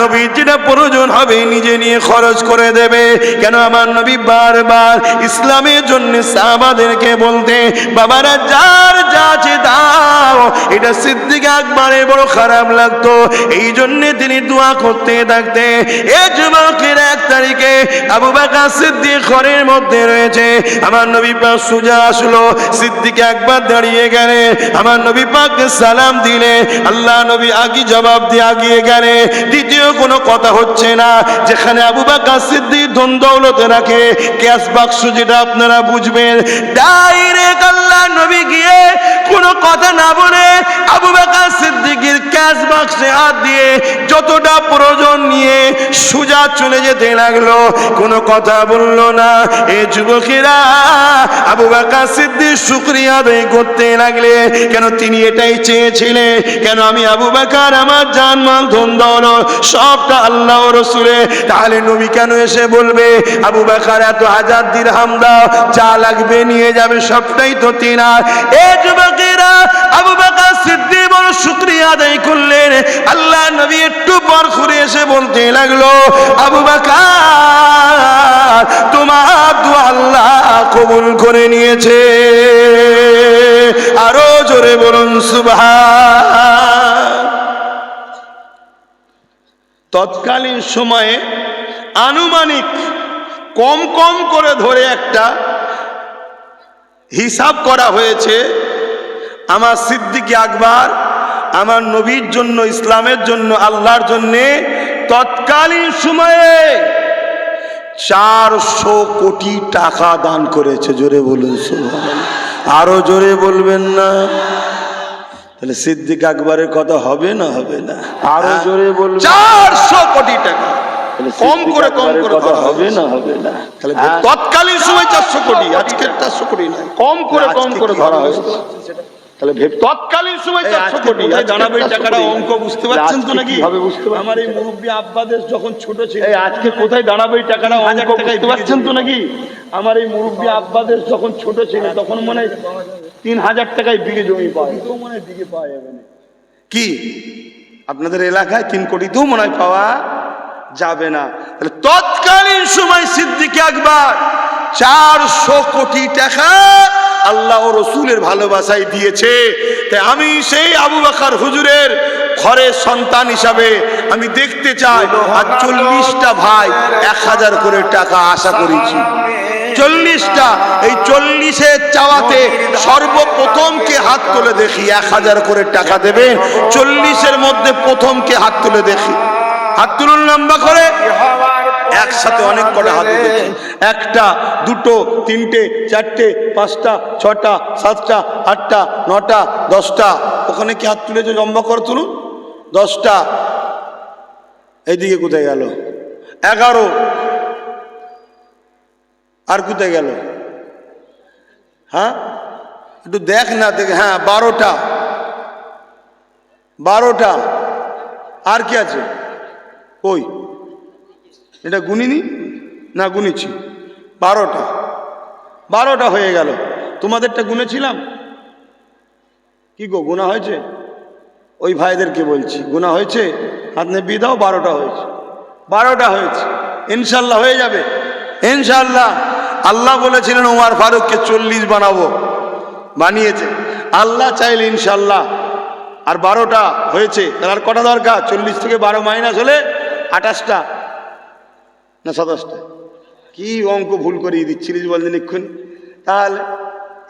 নবীর যেটা প্রয়োজন হবে নিজে নিয়ে খরচ করে দেবে। কেন? আমার নবী বারবার ইসলামের জন্য সাহাবাদেরকে বলতে, বাবারা যার যা আছে দাও। এটা সিদ্দিক আকবরের বড় খারাপ লাগতো, এই জন্য তিনি দোয়া করতে থাকতেন। এ যুবকের 1 তারিখে আবু বকর সিদ্দিক ঘরের মধ্যে রয়েছে, আমার নবী পাক সোজা আসলো, সিদ্দিক আকবর দাঁড়িয়ে গেলেন, আমার নবী পাককে সালাম দিলে, আল্লাহ নবী আগে জবাব দিয়ে আগিয়ে গেলে। দ্বিতীয় কোনো কথা হচ্ছে না। যেখানে আবু বকর সিদ্দিক ধন দৌলত রাখে, ক্যাশ বাক্স যেটা আপনারা বুঝবেন, ডাইরেক্ট আল্লাহ নবী গিয়ে কোনো কথা না বলে আবু বকর সিদ্দিকের ক্যাশ বাক্সে হাত দিয়ে যতটা প্রয়োজন নিয়ে সোজা চলে যেতে লাগলো, কোনো কথা বললো না। এই যুবকেরা আবু বকর সিদ্দিক শুকরিয়া আদায় করতে লাগলে, কেন? তিনি এটাই চেয়েছিলেন, কেন? আমি আবু বকর আমার জানমাল ধন দৌলত সবটা আল্লাহ ও রাসূলের। তাহলে নবী কেন এসে বলবে আবু বকর এত 1000 দিরহাম দাও, যা লাগবে নিয়ে যাবে, সবটাই তো তিনার। এই যুবকেরা আবু বকর সিদ্দিক বড় শুকরিয়া আদায় করলেন। আল্লাহ নবী একটু পর ঘুরে এসে বলতে লাগলো, আবু বকর তোমার দোয়া আল্লাহ কবুল করে নিয়েছে। আরো জোরে বলুন সুবহান। তৎকালীন সময়ে আনুমানিক কম করে ধরে একটা হিসাব করা হয়েছে, আমার সিদ্দিক আকবর আমার নবীর জন্য, ইসলামের জন্য, আল্লাহর জন্যে তৎকালীন সময়ে 400 কোটি টাকা দান করেছে। জোরে বলুন সুবহানাল্লাহ। আরো জোরে বলবেন না? তাহলে সিদ্দিক আকবরের কথা হবে না? আরো জোরে বলবেন। 400 কোটি টাকা কম করে কথা হবে না? তাহলে তৎকালীন সময় 400 কোটি, আজকের 400 কোটি নয়, কম করে ধরা হয়েছে। তাহলে তৎকালীন সময় 400 কোটি। জানাবেন টাকাটা অঙ্ক বুঝতে পারছেন তো নাকি? আমার এই মুরব্বী আব্বাদের যখন ছোট ছিল, আজকে কোথায় দাঁড়াবে টাকাটা অঙ্ক বুঝতে পারছেন তো নাকি? আমার এই মুরব্বী আব্বাদের যখন ছোট ছিল তখন মনে হয় 3000 টাকায় বিঘে জমি পাওয়া, মনে হয় বিঘে পাওয়া যাবে না। কি আপনাদের এলাকায় 3 কোটিতেও মনে হয় পাওয়া যাবে না। তাহলে তৎকালীন সময় সিদ্দিক আকবর 400 কোটি টাকা আল্লাহ ও রসুলের ভালোবাসায় দিয়েছে। তাই আমি সেই আবু বকর হুজুরের ঘরের সন্তান হিসাবে আমি দেখতে চাই আর 40টা ভাই 1000 করে টাকা আশা করেছি। 40টা, এই 40-এর চাওয়াতে সর্বপ্রথম কে হাত তুলে দেখি 1000 করে টাকা দেবেন? 40-এর মধ্যে প্রথম কে হাত তুলে দেখি? হাত তুলুন লম্বা করে। একসাথে অনেক কটা হাত দেখি। 1টা, 2টো, 3টে, 4টে, 5টা, 6টা, 7টা, 8টা, 9টা, 10টা। ওখানে কি হাত তুলেছে? লম্বা করে তুলুন। 10টা। এইদিকে কোথায় গেল? 11। আর কোথায় গেল? হ্যাঁ, একটু দেখ না, দেখে। হ্যাঁ, 12টা। 12টা। আর কি আছে? ওই এটা গুনিনি না? গুনেছি। 12টা। 12টা হয়ে গেল। তোমাদেরটা গুনেছিলাম কি গো? গুণা হয়েছে? ওই ভাইদেরকে বলছি, গুণা হয়েছে? হাত নেবিয়ে দাও। 12টা হয়েছে। 12টা হয়েছে। ইনশাল্লাহ হয়ে যাবে, ইনশাল্লাহ। আল্লাহ বলেছিলেন ওমর ফারুককে 40 বানাবো, বানিয়েছে। আল্লাহ চাইলে ইনশাল্লাহ। আর 12টা হয়েছে। তাহলে আর কটা দরকার? 40 থেকে 12 মাইনাস হলে 28টা না 27টা? কি অঙ্ক ভুল করিয়ে দিচ্ছিলিস বললেন এক্ষুনি? তাহলে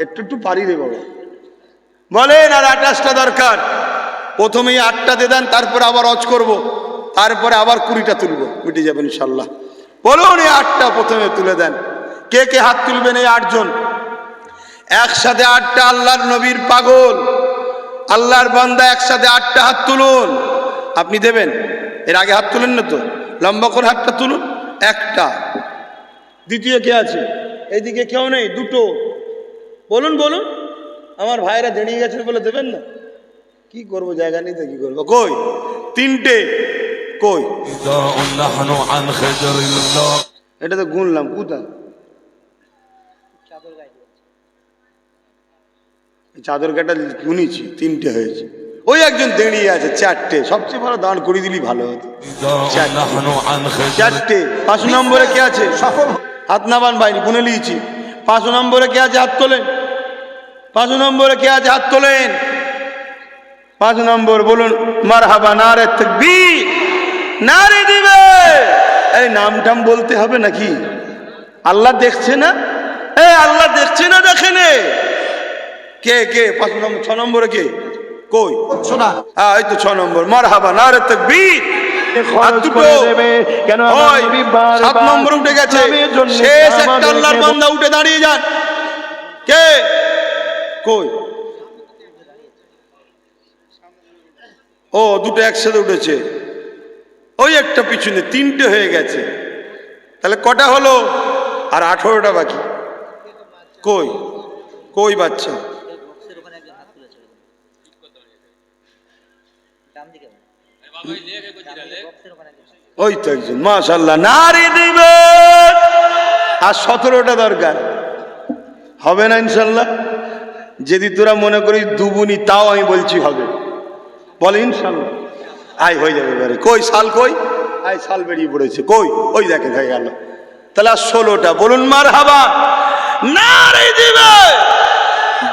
একটু পারি রে বাবা। বলেন আর 28টা দরকার। প্রথমেই 8টা দিয়ে দেন, তারপরে আবার অজ করব, তারপরে আবার 20টা তুলব, মিটে যাবে ইনশাল্লাহ। বলুন এই 8টা প্রথমে তুলে দেন। কে কে হাত তুলবেন? এই 8 জন একসাথে। 8টা আল্লাহর নবীর পাগল, আল্লাহর বান্দা, একসাথে 8টা হাত তুলুন। আপনি দেবেন? এর আগে হাত তুলেন না তো? লম্বা করে হাতটা তুলুন। 1টা। দ্বিতীয় কে আছে? এইদিকে কেউ নেই? 2টো। বলুন বলুন। আমার ভাইরা দাঁড়িয়ে গেছেন বলে দেবেন না? কি করবো, জায়গা নেই তো কি করবো। কই? 3টে। কই? এটা তো গুনলাম, কোথায়? চাদর কাটা গুনিছি, 3টে হয়েছে। ওই একজন দাঁড়িয়ে আছে 4টে। সবচেয়ে ভালো দাঁড় করিয়ে দিলি ভালো হতো। 4টে। 5 নম্বরে কে আছে? হাত নামান বাইরে, গুনে নিয়েছি। 5 নম্বরে কে আছে? হাত তোলেন। 5 নম্বরে কে আছে? হাত তোলেন। 5 নম্বর বলুন মারহাবা, নারে তাকবীর, নারে দিবে। এই নামটাম বলতে হবে নাকি? আল্লাহ দেখছে না? আল্লাহ দেখছে না? দেখেন কে কে? 5 নম্বর। 6 নম্বরে কে? কই? এই তো 6 নম্বর। মারহাবা, নারে তাকবীর। 7 নম্বর উঠে গেছে। শেষ একটা আল্লাহর বান্দা উঠে দাঁড়িয়ে যান। কে? কই? ও, 2টো একসাথে উঠেছে। ওই একটা পিছনে। 3টে হয়ে গেছে। তাহলে কটা হলো? আর 18টা বাকি। কই? কই বাচ্চা? ওই তো একজন। মাশাআল্লাহ, নারী দিবে। আর 17টা দরকার। হবে না ইনশাল্লাহ? যদি তোরা মনে করিস দুবুনি, তাও আমি বলছি হবে। বলে ইনশাল্লাহ। আয় হয়ে যাবে এবারে। কই শাল? কই? আয় শাল বেরিয়ে পড়েছে। কই? ওই দেখে হয়ে গেল। তাহলে আর 16টা। বলুন মারহাবা, নারী দিবে।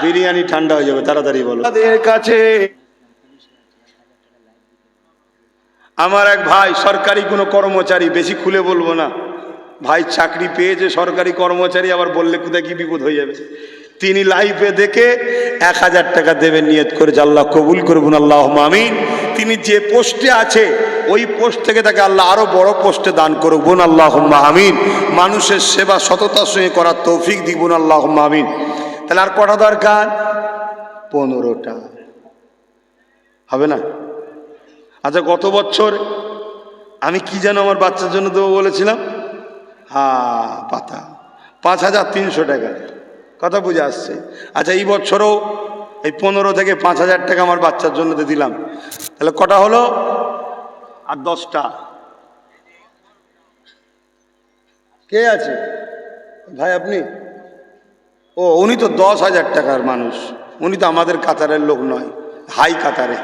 বিরিয়ানি ঠান্ডা হয়ে যাবে, তাড়াতাড়ি বলো। তাদের কাছে আমার এক ভাই সরকারি কোনো কর্মচারী, বেশি খুলে বলবো না, ভাই চাকরি পেয়েছে সরকারি কর্মচারী, আবার বললে কোথায় কি বিপদ হয়ে যাবে। তিনি লাইফে দেখে 1000 টাকা দেবেন নিয়ত করেছে। আল্লাহ কবুল করবেন, আল্লাহুম্মা আমিন। তিনি যে পোস্টে আছে ওই পোস্ট থেকে তাকে আল্লাহ আরো বড় পোস্টে দান করুন, আল্লাহুম্মা আমিন। মানুষের সেবা সততার সঙ্গে করার তৌফিক দিবুন, আল্লাহুম্মা আমিন। তাহলে আর কটা দরকার? 15টা। হবে না? আচ্ছা, গত বছর আমি কি যেন আমার বাচ্চার জন্য দেবো বলেছিলাম? হ্যাঁ, পাতা। 5300 টাকা। কথা বুঝে আসছে? আচ্ছা, এই বছরও এই 15 থেকে 5000 টাকা আমার বাচ্চার জন্য দিয়ে দিলাম। তাহলে কটা হলো? আর 10টা। কে আছে ভাই? আপনি? ও, উনি তো 10,000 টাকার মানুষ। উনি তো আমাদের কাতারের লোক নয়, হাই কাতারে।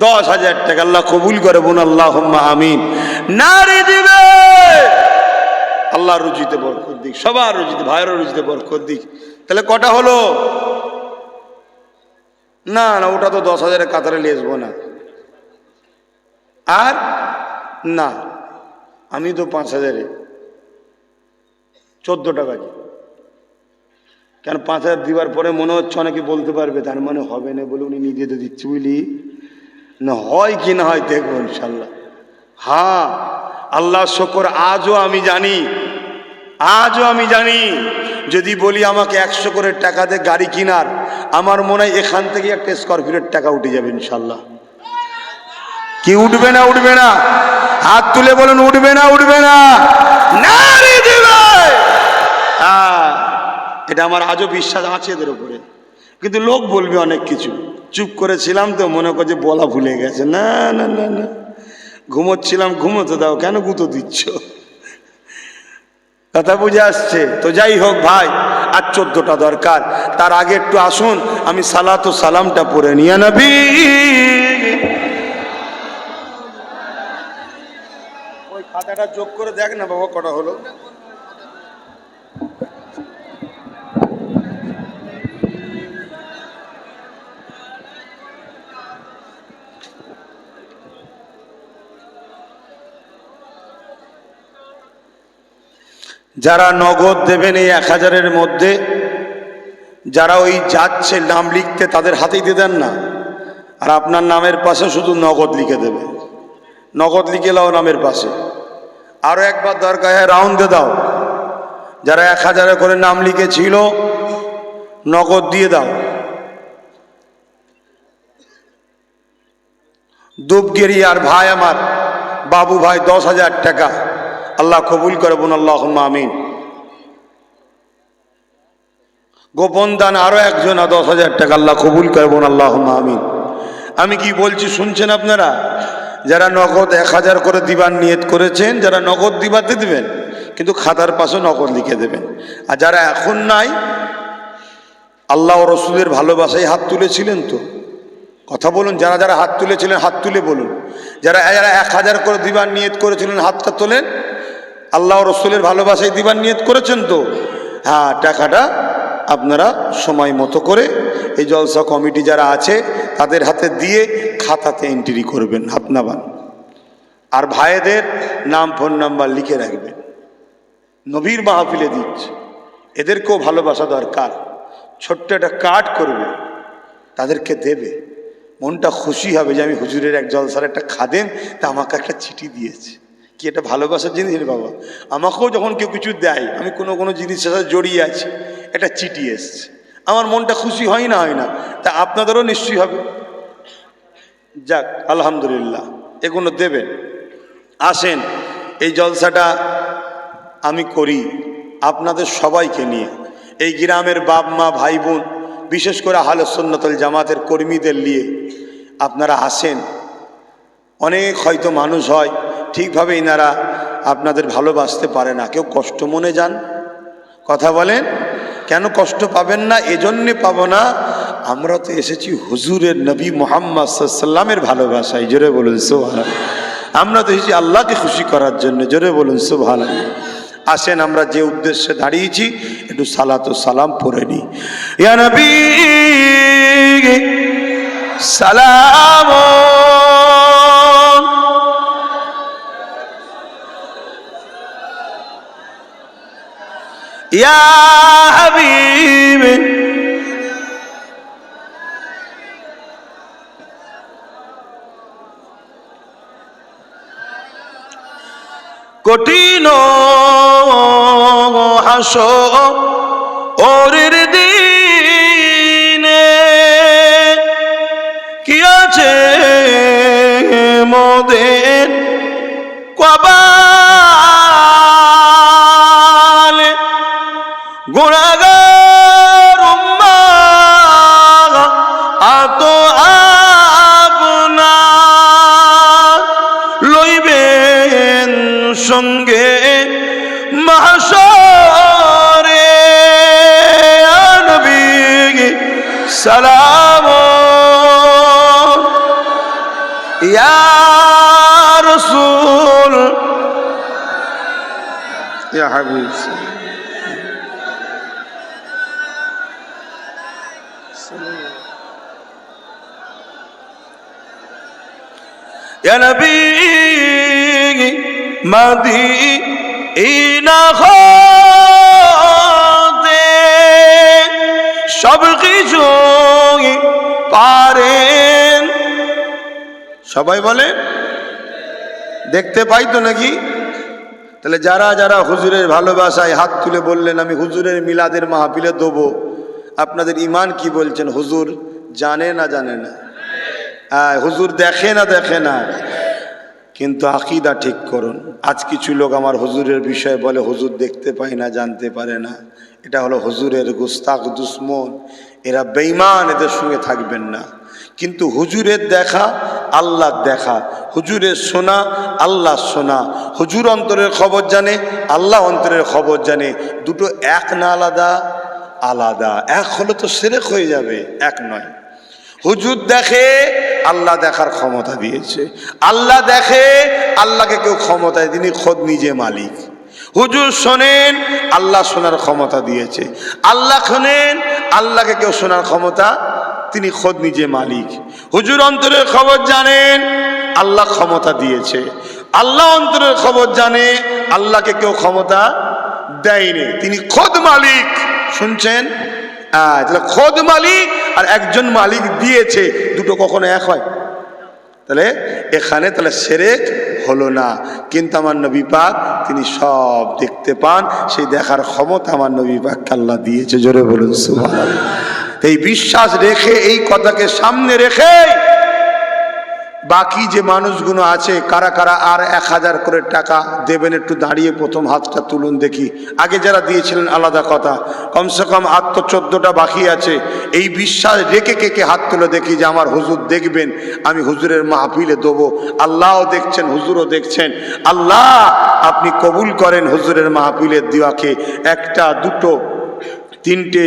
10,000 টাকা আল্লাহ কবুল করে, বোন আল্লাহুম্মা আমিন। নারী দিবে। আল্লাহ রুজিতে বরকত দিক, সবার রুজিতে, ভাইয়েরও রুজিতে বরকত দিক। তাহলে কটা হলো? না না, ওটা তো 10,000-এর কাতারে লেসবো না। আর না, আমি তো 5,000-এ 14 টাকা। কেন 5,000 দিবার পরে মনে হচ্ছে অনেকে বলতে পারবে তার মানে হবে না বলে উনি নিজে তো দিচ্ছে, বুঝলি না? হয় কি না হয় দেখবো ইনশাল্লাহ। হ্যাঁ, আল্লাহ শুকর, আজও আমি জানি যদি বলি আমাকে 100 করে টাকা দিয়ে গাড়ি কিনার, আমার মনে হয় এখান থেকে একটা স্করপিওর টাকা উঠে যাবে ইনশাল্লাহ। কি উঠবে না? উঠবে না? হাত তুলে বলুন, উঠবে না? উঠবে না? নারী দিবে। এটা আমার আজও বিশ্বাস আছে এদের উপরে। কিন্তু লোক বলবে অনেক কিছু, চুপ করেছিলাম তো, মনে করছে বলা ভুলে গেছে। না না না না, ঘুমোচ্ছিলাম, ঘুমোতে দাও, কেন গুঁতো দিচ্ছ? কথা বুঝে আসছে তো? যাই হোক ভাই, আর 14টা দরকার, তার আগে একটু আসুন আমি সালাত ও সালামটা পড়ে নিয়ে নবী। ওই খাতাটা যোগ করে দেখ না বাবা, কটা হলো? যারা নগদ দেবেন এই 1000-এর মধ্যে, যারা ওই যাচ্ছে নাম লিখতে তাদের হাতেই দিয়ে দেন না, আর আপনার নামের পাশে শুধু নগদ লিখে দেবে। নগদ লিখে লাও নামের পাশে। আরও একবার দরকার হয় রাউন্ডে দাও, যারা 1000 করে নাম লিখেছিল নগদ দিয়ে দাও। দুবগেরি আর ভাই আমার বাবু ভাই 10,000 টাকা, আল্লাহ কবুল করে বোন, আল্লাহুম্মা আমিন। গোপন দান আরো একজন 10,000 টাকা, আল্লাহ কবুল করে বোন, আল্লাহুম্মা আমিন। আমি কি বলছি শুনছেন আপনারা? যারা নগদ 1000 করে দিবার নিয়ত করেছেন, যারা নগদ দিবাতে দেবেন, কিন্তু খাতার পাশে নগদ লিখে দেবেন। আর যারা এখন নাই, আল্লাহ ও রসুলের ভালোবাসায় হাত তুলেছিলেন তো? কথা বলুন, যারা যারা হাত তুলেছিলেন হাত তুলে বলুন। যারা যারা 1000 করে দিবার নিয়ত করেছিলেন হাতটা তোলেন। আল্লাহ ও রসুলের ভালোবাসায় দিবার নিয়ত করেছেন তো? হ্যাঁ, টাকাটা আপনারা সময় মতো করে এই জলসা কমিটি যারা আছে তাদের হাতে দিয়ে খাতাতে এন্ট্রি করবেন, হাত নামান। আর ভাইদের নাম ফোন নাম্বার লিখে রাখবেন। নবীর মাহফিলে দিচ্ছে, এদেরকেও ভালোবাসা দরকার। ছোট্ট একটা কার্ড করবে, তাদেরকে দেবে, মনটা খুশি হবে যে আমি হুজুরের এক জলসার একটা খাদেম, তা আমাকে একটা চিঠি দিয়েছে। কি এটা ভালোবাসার জিনিস রে বাবা? আমাকেও যখন কেউ কিছু দেয়, আমি কোনো কোনো জিনিসের সাথে জড়িয়ে আছি, একটা চিঠি এসছে, আমার মনটা খুশি হয় না? হয় না? তা আপনাদেরও নিশ্চয়ই হবে। যাক, আলহামদুলিল্লাহ, এগুলো দেবেন। আসেন, এই জলসাটা আমি করি আপনাদের সবাইকে নিয়ে, এই গ্রামের বাপ মা ভাই বোন, বিশেষ করে আহলে সুন্নাত ওয়াল জামাতের কর্মীদের নিয়ে আপনারা আসেন। অনেক হয়তো মানুষ হয় ঠিকভাবে ইনারা আপনাদের ভালোবাসতে পারে না, কেউ কষ্ট মনে যান। কথা বলেন, কেন কষ্ট পাবেন না? এজন্যে পাবো না, আমরা তো এসেছি হুজুরের নবী মুহাম্মদ সাল্লাল্লাহু আলাইহি ওয়াসাল্লামের ভালোবাসায়। জোরে বলুন সুবহানাল্লাহ। আমরা তো এসেছি আল্লাহকে খুশি করার জন্য। জোরে বলুন সুবহানাল্লাহ। আসেন, আমরা যে উদ্দেশ্যে দাঁড়িয়েছি একটু সালাত ও সালাম পড়ে নিই। ইয়া নবী সালাম, ইয়া হাবিব কঠিন হাসরের দিনে কি আছে মোদের কপালে, গুনাহগার উম্মাহ আত আপনার লইবেন সঙ্গে মাহশরে। নবী সালাম, ইয়া রাসূল ইয়া হাবিব। ইয়া নবী মদিনা হতে সব কিছু পারেন। সবাই বলে দেখতে পাই তো নাকি? তাহলে যারা যারা হুজুরের ভালোবাসায় হাত তুলে বললেন আমি হুজুরের মিলাদের মাহফিলে দেবো, আপনাদের ইমান কি বলছেন? হুজুর জানে না জানে না? হুজুর দেখে না দেখে না? কিন্তু আকীদা ঠিক করুন। আজ কিছু লোক আমার হুজুরের বিষয়ে বলে হুজুর দেখতে পায় না, জানতে পারে না। এটা হলো হুজুরের গুস্তাখ দুশ্মন, এরা বেঈমান, এদের সঙ্গে থাকবেন না। কিন্তু হুজুরের দেখা আল্লাহর দেখা, হুজুরের শোনা আল্লাহর শোনা। হুজুর অন্তরের খবর জানে, আল্লাহ অন্তরের খবর জানে। দুটো এক না আলাদা? আলাদা। এক হলে তো শিরক হয়ে যাবে, এক নয়। হুজুর দেখে, আল্লাহ দেখার ক্ষমতা দিয়েছে। আল্লাহ দেখে, আল্লাহকে কেউ ক্ষমতায় তিনি খোদ নিজে মালিক। হুজুর শোনেন, আল্লাহ শোনার ক্ষমতা দিয়েছে। আল্লাহ শোনেন, আল্লাহকে কেউ শোনার ক্ষমতা, তিনি খোদ নিজে মালিক। হুজুর অন্তরের খবর জানেন, আল্লাহ ক্ষমতা দিয়েছে। আল্লাহ অন্তরের খবর জানে, আল্লাহকে কেউ ক্ষমতা দেয়নি, তিনি খোদ মালিক। শুনছেন? তাহলে খোদ মালিক আর একজন মালিক দিয়েছে, দুটো কখনো এক হয়? তাহলে এখানে তাহলে শিরক হলো না। কিন্তু আমার নবী পাক তিনি সব দেখতে পান, সেই দেখার ক্ষমতা আমার নবী পাককে আল্লাহ দিয়েছে। জোরে বলুন সুবহানাল্লাহ। এই বিশ্বাস রেখে, এই কথাকে সামনে রেখে বাকি যে মানুষগুলো আছে, কারা কারা আর 1000 করে টাকা দেবেন? একটু দাঁড়িয়ে প্রথম হাতটা তুলুন দেখি। আগে যারা দিয়েছিলেন আলাদা কথা, কমসে কম হাত তো 14টা বাকি আছে। এই বিশ্বাস রেখে কে কে হাত তুলে দেখি যে আমার হুজুর দেখবেন, আমি হুজুরের মাহফিলে দেবো। আল্লাহও দেখছেন, হুজুরও দেখছেন। আল্লাহ আপনি কবুল করেন হুজুরের মাহফিলের দেওয়াকে। একটা, দুটো, তিনটে,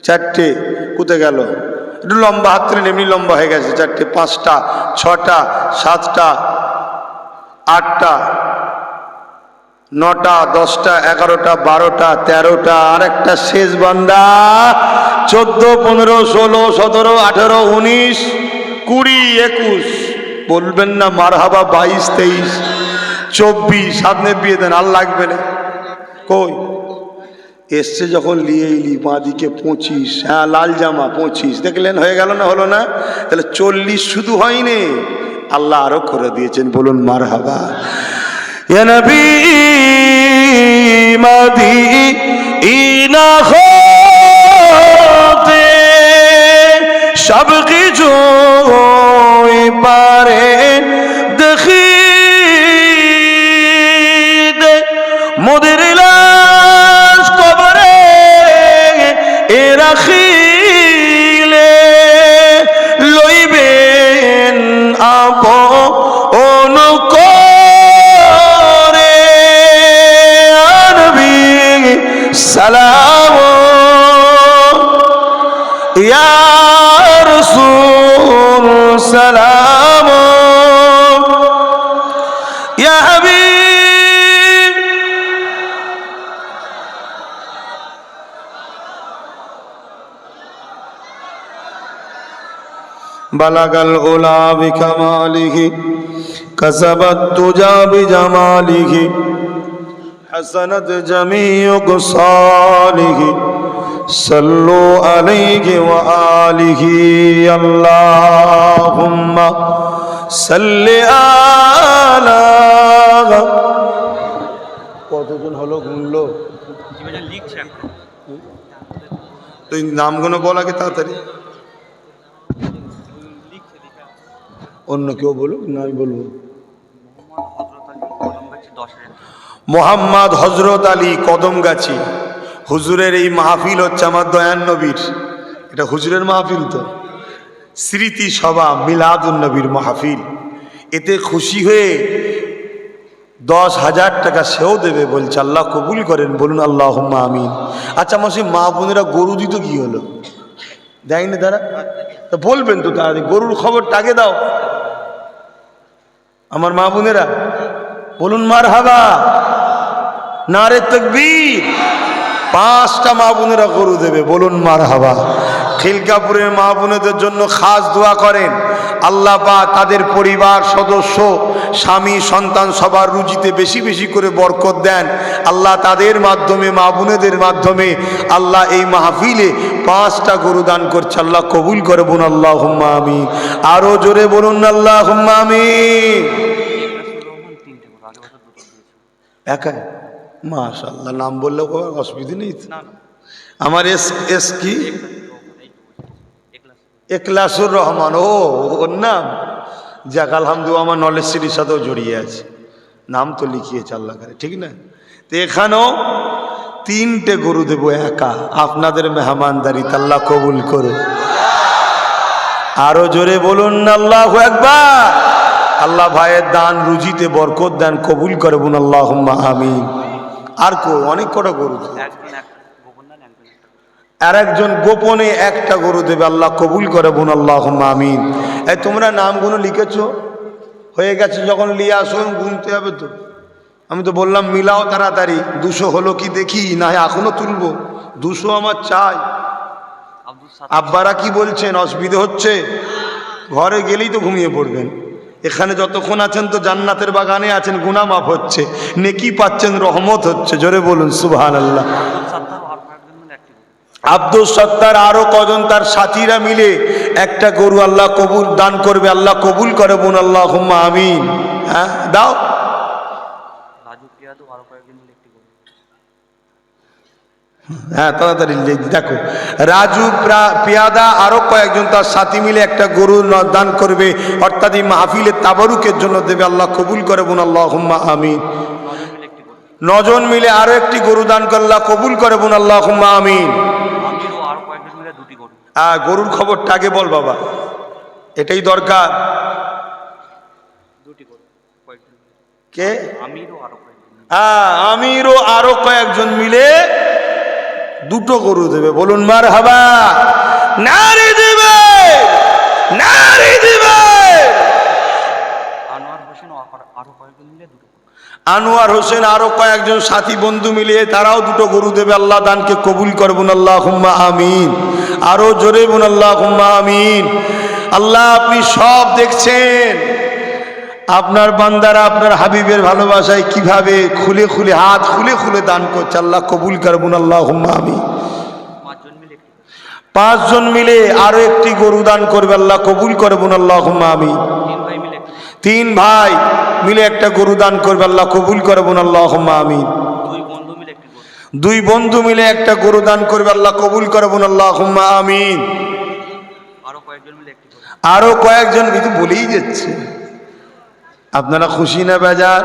চারটে কোথায় গেল? একটু লম্বা হাত তুলেন, এমনি লম্বা হয়ে গেছে। 4টে, 5টা, 6টা, 7টা, 8টা, 9টা, 10টা, 11টা, 12টা, 13টা, আর একটা শেষ বান্দা। 14, 15, 16, 17, 18, 19, 20, 21 বলবেন না মারহাবা? 22, 23, 24 সামনে বিয়ে দেন, আর লাগবে না। কই এসছে যখন লিয়ে এলি বাঁদিকে 25, হ্যাঁ লাল জামা 25, দেখলেন হয়ে গেল না? হলো না? তাহলে 40 শুধু হয়নি, আল্লাহ আরো করে দিয়েছেন। বলুন মারহাবা। ইয়া নবী মদিনা হতে সব কিছু পারেন দেখিতে, মোদের লাশ কবরে রাখিলে লইবেন আপন করে। নবী সালাম ইয়া রাসূল সালাম ইয়া হাবিব। বালাগাল উলা বিকামালিহি কাসাবাত তুজা বিজামালিহি হাসানাত জামিউ সালিহি সাল্লু আলাইহি ওয়া আলিহি আল্লাহুম্মা সাল্লি আলা। কতজন হলো গুনলো? তুই নামগুলো বল আগে তাড়াতাড়ি। অন্য কেউ বলুক না, আমি বলবো। মোহাম্মদ হজরত আলী কদমগাছি। হুজুরের এই মাহফিল হচ্ছে আমার দয়ান নবীর, এটা হুজুরের মাহফিল তো, স্মৃতি সভা মিলাদুন নবীর মাহফিল। এতে খুশি হয়ে 10,000 টাকা সেও দেবে বলছে। আল্লাহ কবুল করেন, বলুন আল্লাহুম্মা আমিন। আচ্ছা মাসি, মা বোনেরা গরু দিত কি হলো? দেয়নি তারা? তা বলবেন তো তারা, গরুর খবরটা আগে দাও। আমার মা বোনেরা বলুন মারহাবা, নারে তাকবীর। 5টা মা বোনেরা গরু দেবে, বলুন মারহাবা। খিলকাপুরের মা বোনেদের জন্য খাস দোয়া করেন, আল্লাহ পাক তাদের পরিবার সদস্য, স্বামী, সন্তান সবার রুজিতে বেশি বেশি করে বরকত দেন। আল্লাহ তাদের মাধ্যমে, মা বোনেদের মাধ্যমে আল্লাহ এই মাহফিলে 5টা গরু দান করছে, আল্লাহ কবুল করে বোন, আল্লাহুম্মা আমিন। আরো জোরে বলুন আল্লাহুম্মা আমিন। একাই মাশাআল্লাহ, নাম বললে কোনো অসুবিধা নেই। আমার এস কি এখলাসুর রহমান, ওর নাম। যাক আলহামদুলিল্লাহ, আমার নলেজ সিটির সাথেও জড়িয়ে আছে, নাম তো লিখিয়েছে আল্লাহ করে, ঠিক না? তো এখানেও 3টে গরু দেবো একা, আপনাদের মেহমানদারিতে, আল্লাহ কবুল করো। আরো জোরে বলুন আল্লাহু আকবার। আল্লাহ ভাইয়ের দান রুজিতে বরকত দেন, কবুল করে বোন, আল্লাহুম্মা আমিন। আর অনেক কটা গরু, আর একজন গোপনে 1টা গরু দেবে, আল্লাহ কবুল করে বোন, আল্লাহুম্মা আমিন। এই তোমরা নামগুলো লিখেছো, হয়ে গেছে, যখন লিয়ে আসো গুনতে হবে তো। আমি তো বললাম মিলাও তাড়াতাড়ি, 200 হলো কি দেখি, না এখনো তুলবো, 200 আমার চাই। আব্বারা কি বলছেন, অসুবিধা হচ্ছে? ঘরে গেলেই তো ঘুমিয়ে পড়বেন। এখানে যতক্ষণ আছেন তো জান্নাতের বাগানে আছেন, গুনাহ মাফ হচ্ছে, নেকি পাচ্ছেন, রহমত হচ্ছে। জোরে বলুন সুবহানাল্লাহ। আব্দুল সত্তার আরো কজন তার সাথীরা মিলে 1টা গরু আল্লাহ কবুল দান করবে, আল্লাহ কবুল করে বোন, আল্লাহুম্মা আমিন। হ্যাঁ দাও। হ্যাঁ তাড়াতাড়ি দেখো, রাজু পিয়াদা আরো কয়েকজন তার সাথী মিলে 1টা গরু দান করবে, অর্থাৎ এই মাহফিলের তাবারুকের জন্য দেবে, আল্লাহ কবুল করে বোন, আল্লাহুম্মা আমিন। 9 জন মিলে আরো 1টি গরু দান করে, আল্লাহ কবুল করে বোন, আল্লাহুম্মা আমিন। গরুর খবরটা আগে বল বাবা, এটাই দরকার। কে? আমিরও আরো কয়েকজন মিলে 2টো গরু দেবে, বলুন মারহাবা। নারী দিবে, নারী দিবে। আনোয়ার হোসেন আরো কয়েকজন সাথী বন্ধু মিলিয়ে তারাও 2টো গরু দেবে, আল্লাহ দানকে কবুল করবেন, আল্লাহুম্মা আমিন। আরো জোরে বলুন আল্লাহুম্মা আমিন। আল্লাহ আপনি সব দেখছেন, আপনার বান্দারা আপনার হাবিবের ভালোবাসায় কিভাবে খুলে খুলে, হাত খুলে খুলে দান করছে, আল্লাহ কবুল করবেন, আল্লাহুম্মা আমিন। 5 জন মিলে আরো 1টি গরু দান করবে, আল্লাহ কবুল করবেন, আল্লাহুম্মা আমিন। 3 ভাই মিলে 1টা গরু দান করবে, আল্লাহ কবুল করবেন, আল্লাহুম্মা আমিন। 2 বন্ধু মিলে 1টা গরু দান করবে, আল্লাহ কবুল করবেন, আল্লাহুম্মা আমিন। আরো কয়েকজন কিন্তু বলেই যাচ্ছে, আপনারা খুশি না বেজার?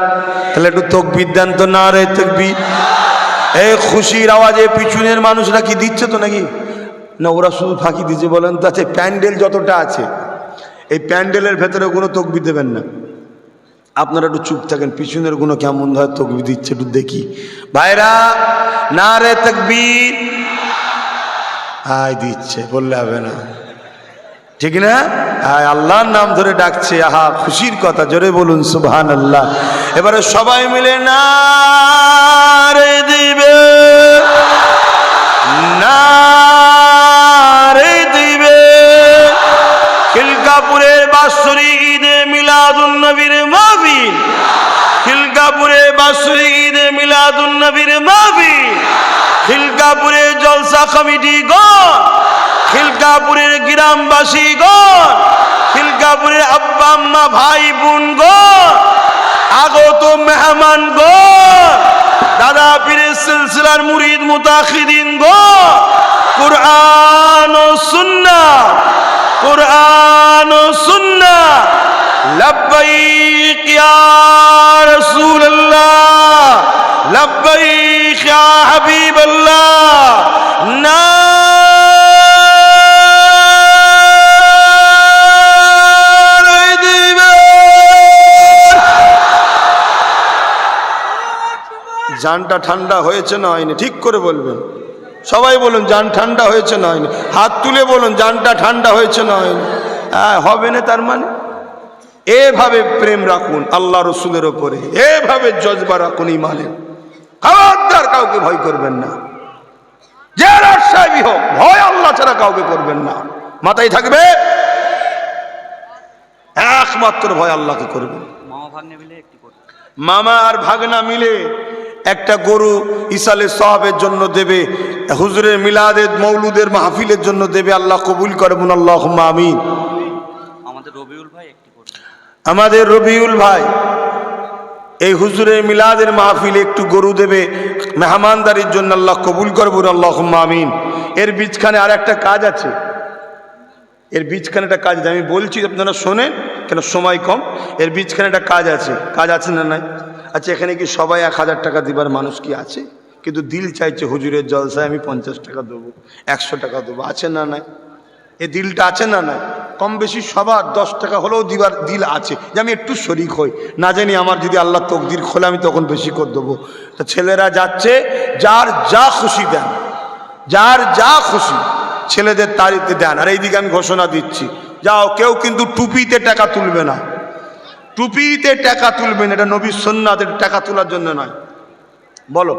তাহলে একটু তাকবীর দেন তো, নারে তাকবীর। এই খুশির আওয়াজে পিছনের মানুষরা কি দিচ্ছে তো নাকি? না ওরা শুধু ফাঁকি দিচ্ছে বলেন তো? আছে প্যান্ডেল যতটা আছে, এই প্যান্ডেলের ভেতরে কোনো তাকবীর দেবেন না, আপনারা একটু চুপ থাকেন, পিছনের গুলো কেমন হয় তাকবীর দিচ্ছে একটু দেখি। ভাইরা নারে তাকবীর, আয় দিচ্ছে, বললে হবে না, ঠিক না? আল্লাহর নাম ধরে ডাকছে, আহা খুশির কথা, জোরে বলুন সুবহানাল্লাহ। এবারে সবাই মিলে নারে দিবে, নারে দিবে। খিলকাপুরের বাৎসরিক ঈদে মিলাদুন নবীর মাহফিল, খিলকাপুরে বাৎসরিক ঈদে মিলাদুন নবীর মাহফিল, খিলকাপুরে জলসা কমিটি গণ, খিলকাপুরের গ্রামবাসীগণ, খিলকাপুরের আব্বা আম্মা ভাই বোনগণ, আগত মেহমানগণ, দাদা পীরের সিলসিলার মুরিদ মুতাখিদিনগণ, কুরআন ও সুন্নাহ, কুরআন ও সুন্নাহ। লব্বাইক ইয়া রাসূলুল্লাহ, লব্বাইক ইয়া হাবিবাল্লাহ। না জানটা ঠান্ডা হয়েছে না হয়নি? ঠিক করে বলবেন, সবাই বলুন জান ঠান্ডা হয়েছে না হয়নি? হাত তুলে বলুন জানটা ঠান্ডা হয়েছে না হয়নি? হ্যাঁ হবে না, তার মানে এভাবে প্রেম রাখুন আল্লাহ রসুলের ওপরে, এভাবে জজবা রাখুন ইমানের। খবরদার কাউকে ভয় করবেন না। যে রাজশাহী হোক, ভয় আল্লাহ ছাড়া কাউকে করবেন না। মাথায় থাকবে, একমাত্র ভয় আল্লাহকে করবেন। মামা আর ভাগনা মিলে একটা গরু ইসালে সাহাবের জন্য দেবে, হুজুরের মিলাদের মৌলুদের মাহফিলের জন্য দেবে। আল্লাহ কবুল করবেন, আল্লাহুম্মা আমিন। আমাদের রবিউল ভাই এই হুজুরের মিলাদের মাহফিলে একটু গরু দেবে মেহমানদারির জন্য, আল্লাহ কবুল করবেন, আল্লাহুম্মা আমিন। এর বীজখানে আর একটা কাজ আছে, এর বীজখানে একটা কাজ আছে, আমি বলছি আপনারা শোনেন, কেন সময় কম। এর বীজখানে একটা কাজ আছে, কাজ আছে না নাই? আচ্ছা, এখানে কি সবাই 1000 টাকা দিবার মানুষ কি আছে? কিন্তু দিল চাইছে হুজুরের জলসায় আমি 50 টাকা দেবো, 100 টাকা দেবো, আছে না নাই? এই দিলটা আছে না নাই? কম বেশি সবার 10 টাকা হলেও দিবার দিল আছে, যে আমি একটু শরিক হই, না জানি আমার যদি আল্লাহ তকদির খোলে আমি তখন বেশি করে দেবো। তা ছেলেরা যাচ্ছে, যার যা খুশি দেন, যার যা খুশি ছেলেদের তারিখে দেন। আর এইদিকে আমি ঘোষণা দিচ্ছি, যাও, কেউ কিন্তু টুপিতে টাকা তুলবে না, টুপিতে টাকা তুলবেন, এটা নবীর সুন্নাত, টাকা তোলার জন্য নয়। বলো।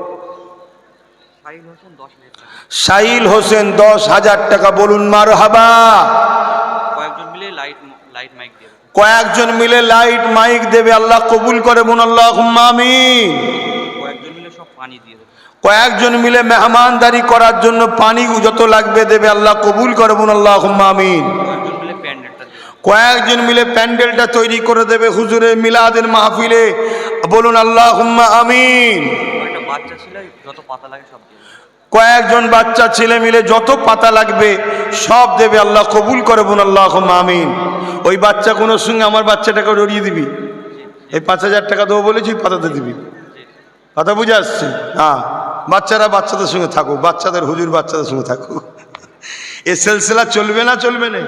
সাইল হোসেন 10,000 টাকা, বলুন মারহাবা। কয়েকজন মিলে লাইট মাইক দেবে, আল্লাহ কবুল করে, বলুন আল্লাহুম্মা আমিন। কয়েকজন মিলে মেহমানদারি করার জন্য পানি যত লাগবে দেবে, আল্লাহ কবুল করে, বলুন আল্লাহুম্মা আমিন। কয়েকজন মিলে প্যান্ডেলটা তৈরি করে দেবে হুজুরের মিলাদের মাহফিলে, বলুন আল্লাহুম্মা আমিন। কয়েকজন বাচ্চা ছেলে মিলে যত পাতা লাগবে সব দেবে, আল্লাহ কবুল করে, বলুন আল্লাহুম্মা আমিন। ওই বাচ্চা কোনো সঙ্গে আমার বাচ্চাটাকে জড়িয়ে দিবি, এই 5000 টাকা দেবো বলেছি, পাতাতে দিবি, কথা বুঝে আসছে? হ্যাঁ, বাচ্চারা বাচ্চাদের সঙ্গে থাকুক, বাচ্চাদের হুজুর বাচ্চাদের সঙ্গে থাকুক। এ সিলসিলা চলবে না, চলবে না?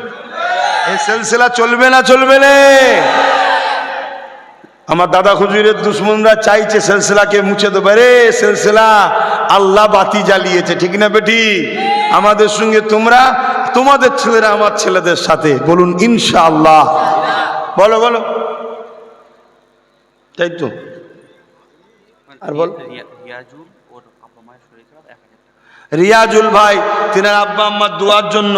এই সিলসিলা চলবে না, চলবে না? আমার দাদা হুজুরের দুশ্মনরা চাইছে সিলসিলাকে মুছে দেবে। রে সিলসিলা আল্লাহ বাতি জ্বালিয়েছে, ঠিক না বেটি? আমাদের সঙ্গে তোমরা, তোমাদের ছেলেরা আমার ছেলেদের সাথে, বলুন ইনশাআল্লাহ। বলো বলো, তাই তো। আর বল, রিয়াজুল ভাই তিনার আব্বা আম্মার দোয়ার জন্য,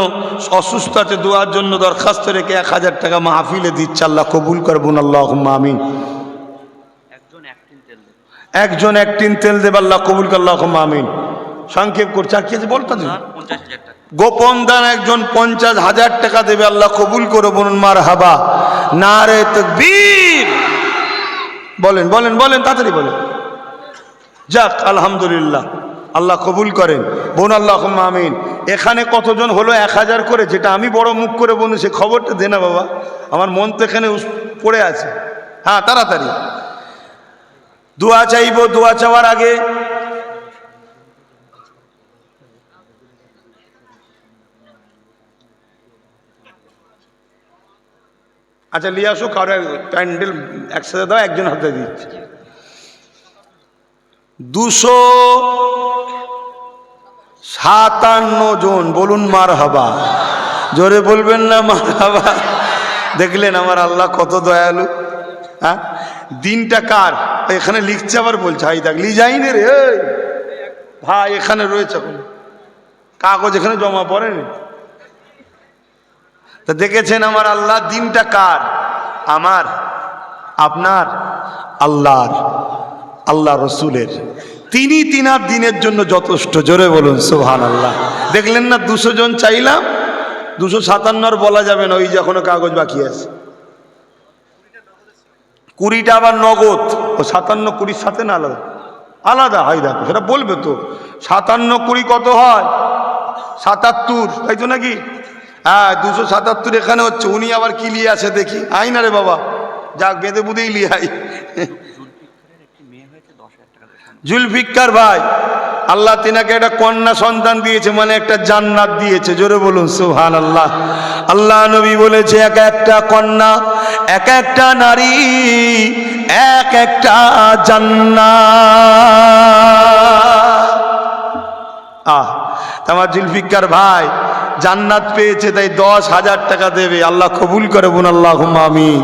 অসুস্থ আছে, দোয়ার জন্য দরখাস্ত রেখে 1000 টাকা মাহফিলে দিচ্ছে, আল্লাহ কবুল করবেন, আল্লাহুম্মা আমিন। একজন 1 টিন তেল দেবে, আল্লাহ কবুল করে, আল্লাহুম্মা আমিন। সংক্ষেপ করছে, আর কি আছে বলতে দিন। গোপন দান একজন 50,000 টাকা দেবে, আল্লাহ কবুল করে, বলুন মারহাবা, নারে তাকবীর। বলেন বলেন বলেন, তাড়াতাড়ি বলেন। যাক, আলহামদুলিল্লাহ, আল্লাহ কবুল করেন, বোন আল্লাহুম্মা আমিন। এখানে কতজন হলো 1000 করে? যেটা আমি বড় মুখ করে বলুন সে খবরটা দে না বাবা, আমার মন তো এখানে পড়ে আছে। হ্যাঁ, তাড়াতাড়ি দোয়া চাইব। দোয়া চাওয়ার আগে আচ্ছা লিয়ে আসো, কারো প্যান্ডেল একসাথে দাও, একজন হাতে দিচ্ছে। 257 জন, বলুন মারহাবা। জোরে বলবেন না মারহাবা? দেখলেন আমার আল্লাহ কত দয়ালু। হ্যাঁ, দিনটা কার? এখানে লিখছে, আবার বলছে হাই থাক লি যাইনি রে ভাই, এখানে রয়েছে কাগজ, এখানে জমা পড়েনি। তা দেখেছেন আমার আল্লাহ, দিনটা কার? আমার, আপনার, আল্লাহর, আল্লাহ রসুলের। তিনি তিনার দিনের জন্য যথেষ্ট। জোরে বলুন সুবহানাল্লাহ। দেখলেন না 200 জন চাইলাম, 257 বলা যাবে না, ওই যে এখনো কাগজ বাকি আছে। 20টা আবার নগদ, ও 57 20 সাথে না আলাদা আলাদা হয়, দেখো সেটা বলবে তো। 57 20 কত হয়? 77, তাই তো নাকি? হ্যাঁ, 277 এখানে হচ্ছে। উনি আবার কি নিয়ে আসে দেখি, আই না রে বাবা, যাক বেঁধে বুধেই লিয়ে আই। জুলফিকার ভাই, আল্লাহ তিনাকে একটা কন্যা সন্তান দিয়েছে, মানে একটা জান্নাত দিয়েছে। জোরে বলুন সুবহানাল্লাহ। আল্লাহ নবী বলেছে, এক একটা কন্যা, এক একটা নারী, এক একটা জান্নাত। আমার জুলফিকার ভাই জান্নাত পেয়েছে, তাই 10,000 টাকা দেবে, আল্লাহ কবুল করে, বোন আল্লাহুম্মা আমিন।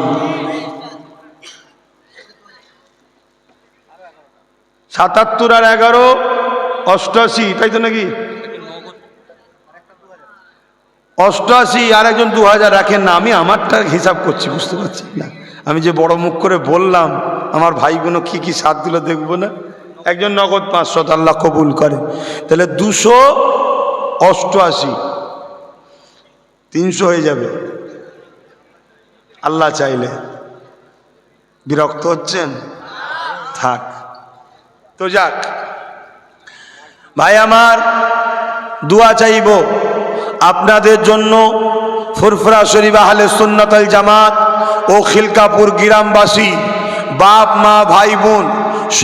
77 আর 11 88, তাই তো নাকি? 88 আর একজন 2000 রাখেন না, আমি আমারটার হিসাব করছি, বুঝতে পারছি না। আমি যে বড় মুখ করে বললাম, আমার ভাইগুলো কি কি সাথ দিল দেখবো না। একজন নগদ 500, আল্লাহ কবুল করে, তাহলে 288, 300 হয়ে যাবে আল্লাহ চাইলে। বিরক্ত হচ্ছেন? থাক তো, যাক ভাই আমার, দোয়া চাইব আপনাদের জন্য। ফুরফুরা শরীফ আহলে সুন্নাত ওয়াল জামাত ও খিলকাপুর গ্রামবাসী, বাপ মা ভাই বোন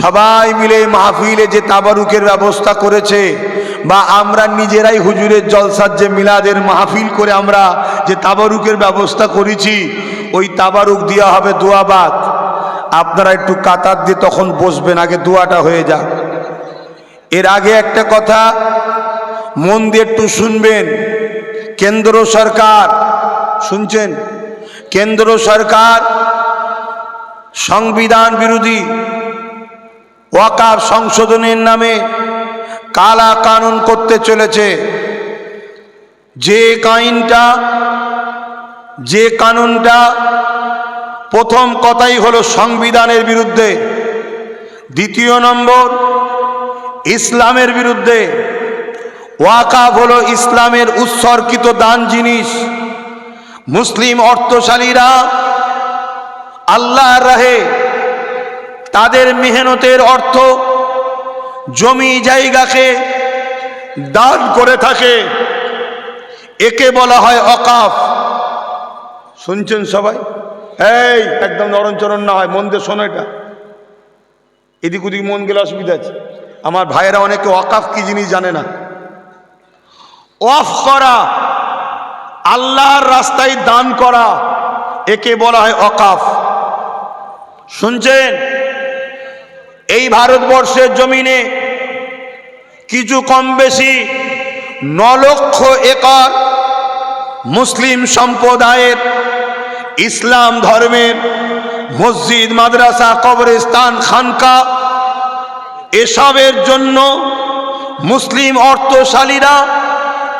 সবাই মিলে মাহফিলে যে তাবারুকের ব্যবস্থা করেছে, বা আমরা নিজেরাই হুজুরের জলসার যে মিলাদের মাহফিল করে আমরা যে তাবারুকের ব্যবস্থা করেছি, ওই তাবারুক দেওয়া হবে দোয়াবাদ। আপনারা একটু কাতার দিয়ে তখন বসবেন, আগে দোয়াটা হয়ে যাক। এর আগে একটা কথা মন দিয়ে একটু শুনবেন। কেন্দ্র সরকার, শুনছেন, কেন্দ্র সরকার সংবিধান বিরোধী ওয়াকফ সংশোধনের নামে কালা কানুন করতে চলেছে। যে কানুনটা প্রথম কথাই হলো সংবিধানের বিরুদ্ধে, দ্বিতীয় নম্বর ইসলামের বিরুদ্ধে। ওয়াকফ হলো ইসলামের উৎসর্গিত দান জিনিস। মুসলিম অর্থশালীরা আল্লাহর রাহে তাদের মেহনতের অর্থ, জমি জায়গাকে দান করে থাকে, একে বলা হয় ওয়াকফ। শুনছেন সবাই? এই একদম নরমচরণ না হয়, মন দিয়ে শোনো। এটা এদিক ওদিক মন গেলে অসুবিধা আছে। আমার ভাইয়েরা অনেকে ওয়াকফ কি জিনিস জানে না। ওয়াকফ করা, আল্লাহর রাস্তায় দান করা, একে বলা হয় ওয়াকফ। শুনছেন? এই ভারতবর্ষের জমিনে কিছু কম বেশি 9 লক্ষ একর মুসলিম সম্প্রদায়ের ইসলাম ধর্মের মসজিদ, মাদ্রাসা, কবরস্থান, খানকা, এসবের জন্য মুসলিম অর্থশালীরা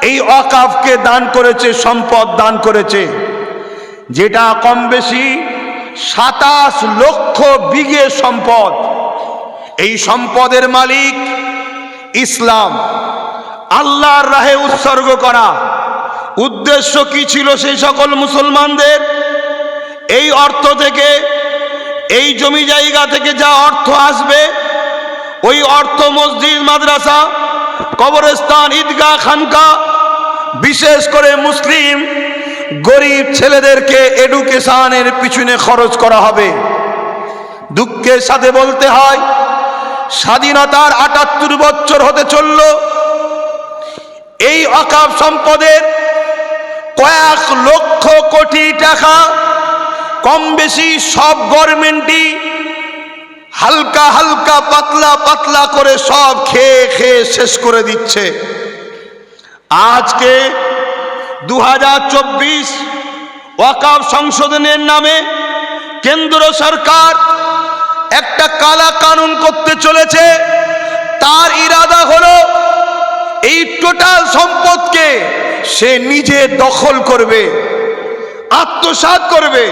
এই ওয়াকফকে দান করেছে, সম্পদ দান করেছে, যেটা কম বেশি 27 লক্ষ বিঘে সম্পদ। এই সম্পদের মালিক ইসলাম, আল্লাহর রাহে উৎসর্গ করা। উদ্দেশ্য কি ছিল সেই সকল মুসলমানদের? এই অর্থ থেকে, এই জমি জায়গা থেকে যা অর্থ আসবে, ওই অর্থ মসজিদ, মাদ্রাসা, কবরস্থান, ঈদগাহ, খানকা, বিশেষ করে মুসলিম গরিব ছেলেদেরকে এডুকেশনের পিছনে খরচ করা হবে। দুঃখের সাথে বলতে হয়, স্বাধীনতার ৭৮ বছর হতে চলল, এই ওয়াকফ সম্পদের কয়েক লক্ষ কোটি টাকা কম বেশি সব গভর্নমেন্টই হালকা হালকা, পাতলা পাতলা করে সব খেয়ে খেয়ে শেষ করে দিচ্ছে। আজকে 2024 ওয়াকফ সংশোধনের নামে কেন্দ্র সরকার একটা কালা কানুন করতে চলেছে। তার ইরাদা হলো এই টোটাল সম্পদকে সে নিজে দখল করবে, আত্মসাৎ করবে।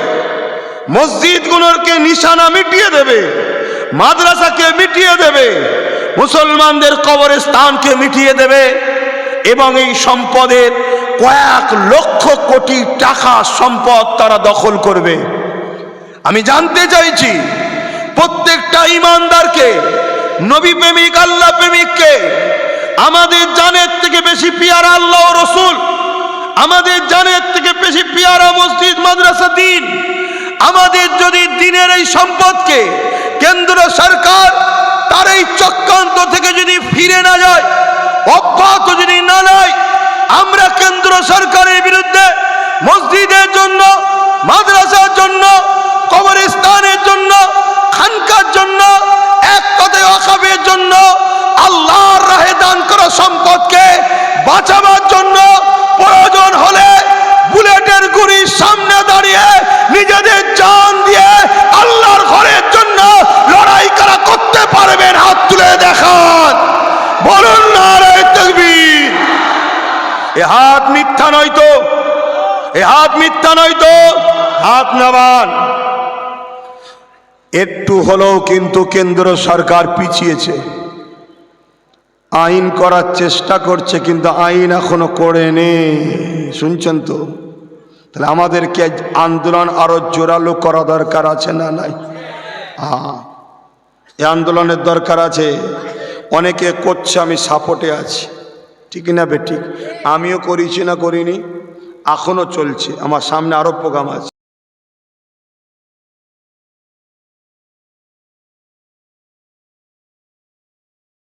মসজিদগুলোকে নিশানা মিটিয়ে দেবে, মাদ্রাসাকে মিটিয়ে দেবে, মুসলমানদের কবরস্থানকে মিটিয়ে দেবে, এবং এই সম্পদের কয়েক লক্ষ কোটি টাকা সম্পদ তারা দখল করবে। আমি জানতে চাইছি, প্রত্যেকটা ইমানদারকে, নবী প্রেমিক, আল্লাহ প্রেমিককে, আমাদের জানের থেকে বেশি পিয়ারা আল্লাহ ও রসুল, আমাদের জানের থেকে বেশি পিয়ারা মসজিদ, মাদ্রাসা, দিন। আমাদের যদি দিনের এই সম্পদকে কেন্দ্র সরকার তার এই চক্রান্ত থেকে যদি ফিরে না যায়, অব্যাহত যদি না নেয়, আমরা কেন্দ্র সরকারের বিরুদ্ধে মসজিদের জন্য, মাদ্রাসার জন্য, কবরস্থানের জন্য, খানকার জন্য, এক কথায় ওয়াকফের জন্য, আল্লাহর রাহে দান করা সম্পদকে বাঁচাবার জন্য প্রয়োজন হলে বুলেটের গুলির সামনে দাঁড়িয়ে নিজেদের জান দিয়ে আল্লাহর ঘরের জন্য লড়াই করা করতে পারবেন? হাত তুলে দেখান, বলুন নারে তাকবীর। এ হাত মিথ্যা নয় তো? হাত মিথ্যা নয় তো, হাত নামান। একটু হলেও কিন্তু কেন্দ্র সরকার পিছিয়েছে, আইন করার চেষ্টা করছে কিন্তু আইন এখনো করেনি, শুনছেন তো? তাহলে আমাদেরকে আন্দোলন আরো জোরালো করা দরকার আছে না নাই? এই আন্দোলনের দরকার আছে। অনেকে করছে, আমি সাপোর্টে আছি, ঠিক না বেঠিক? আমিও করেছি না করিনি, এখনো চলছে, আমার সামনে আরো প্রোগ্রাম আছে।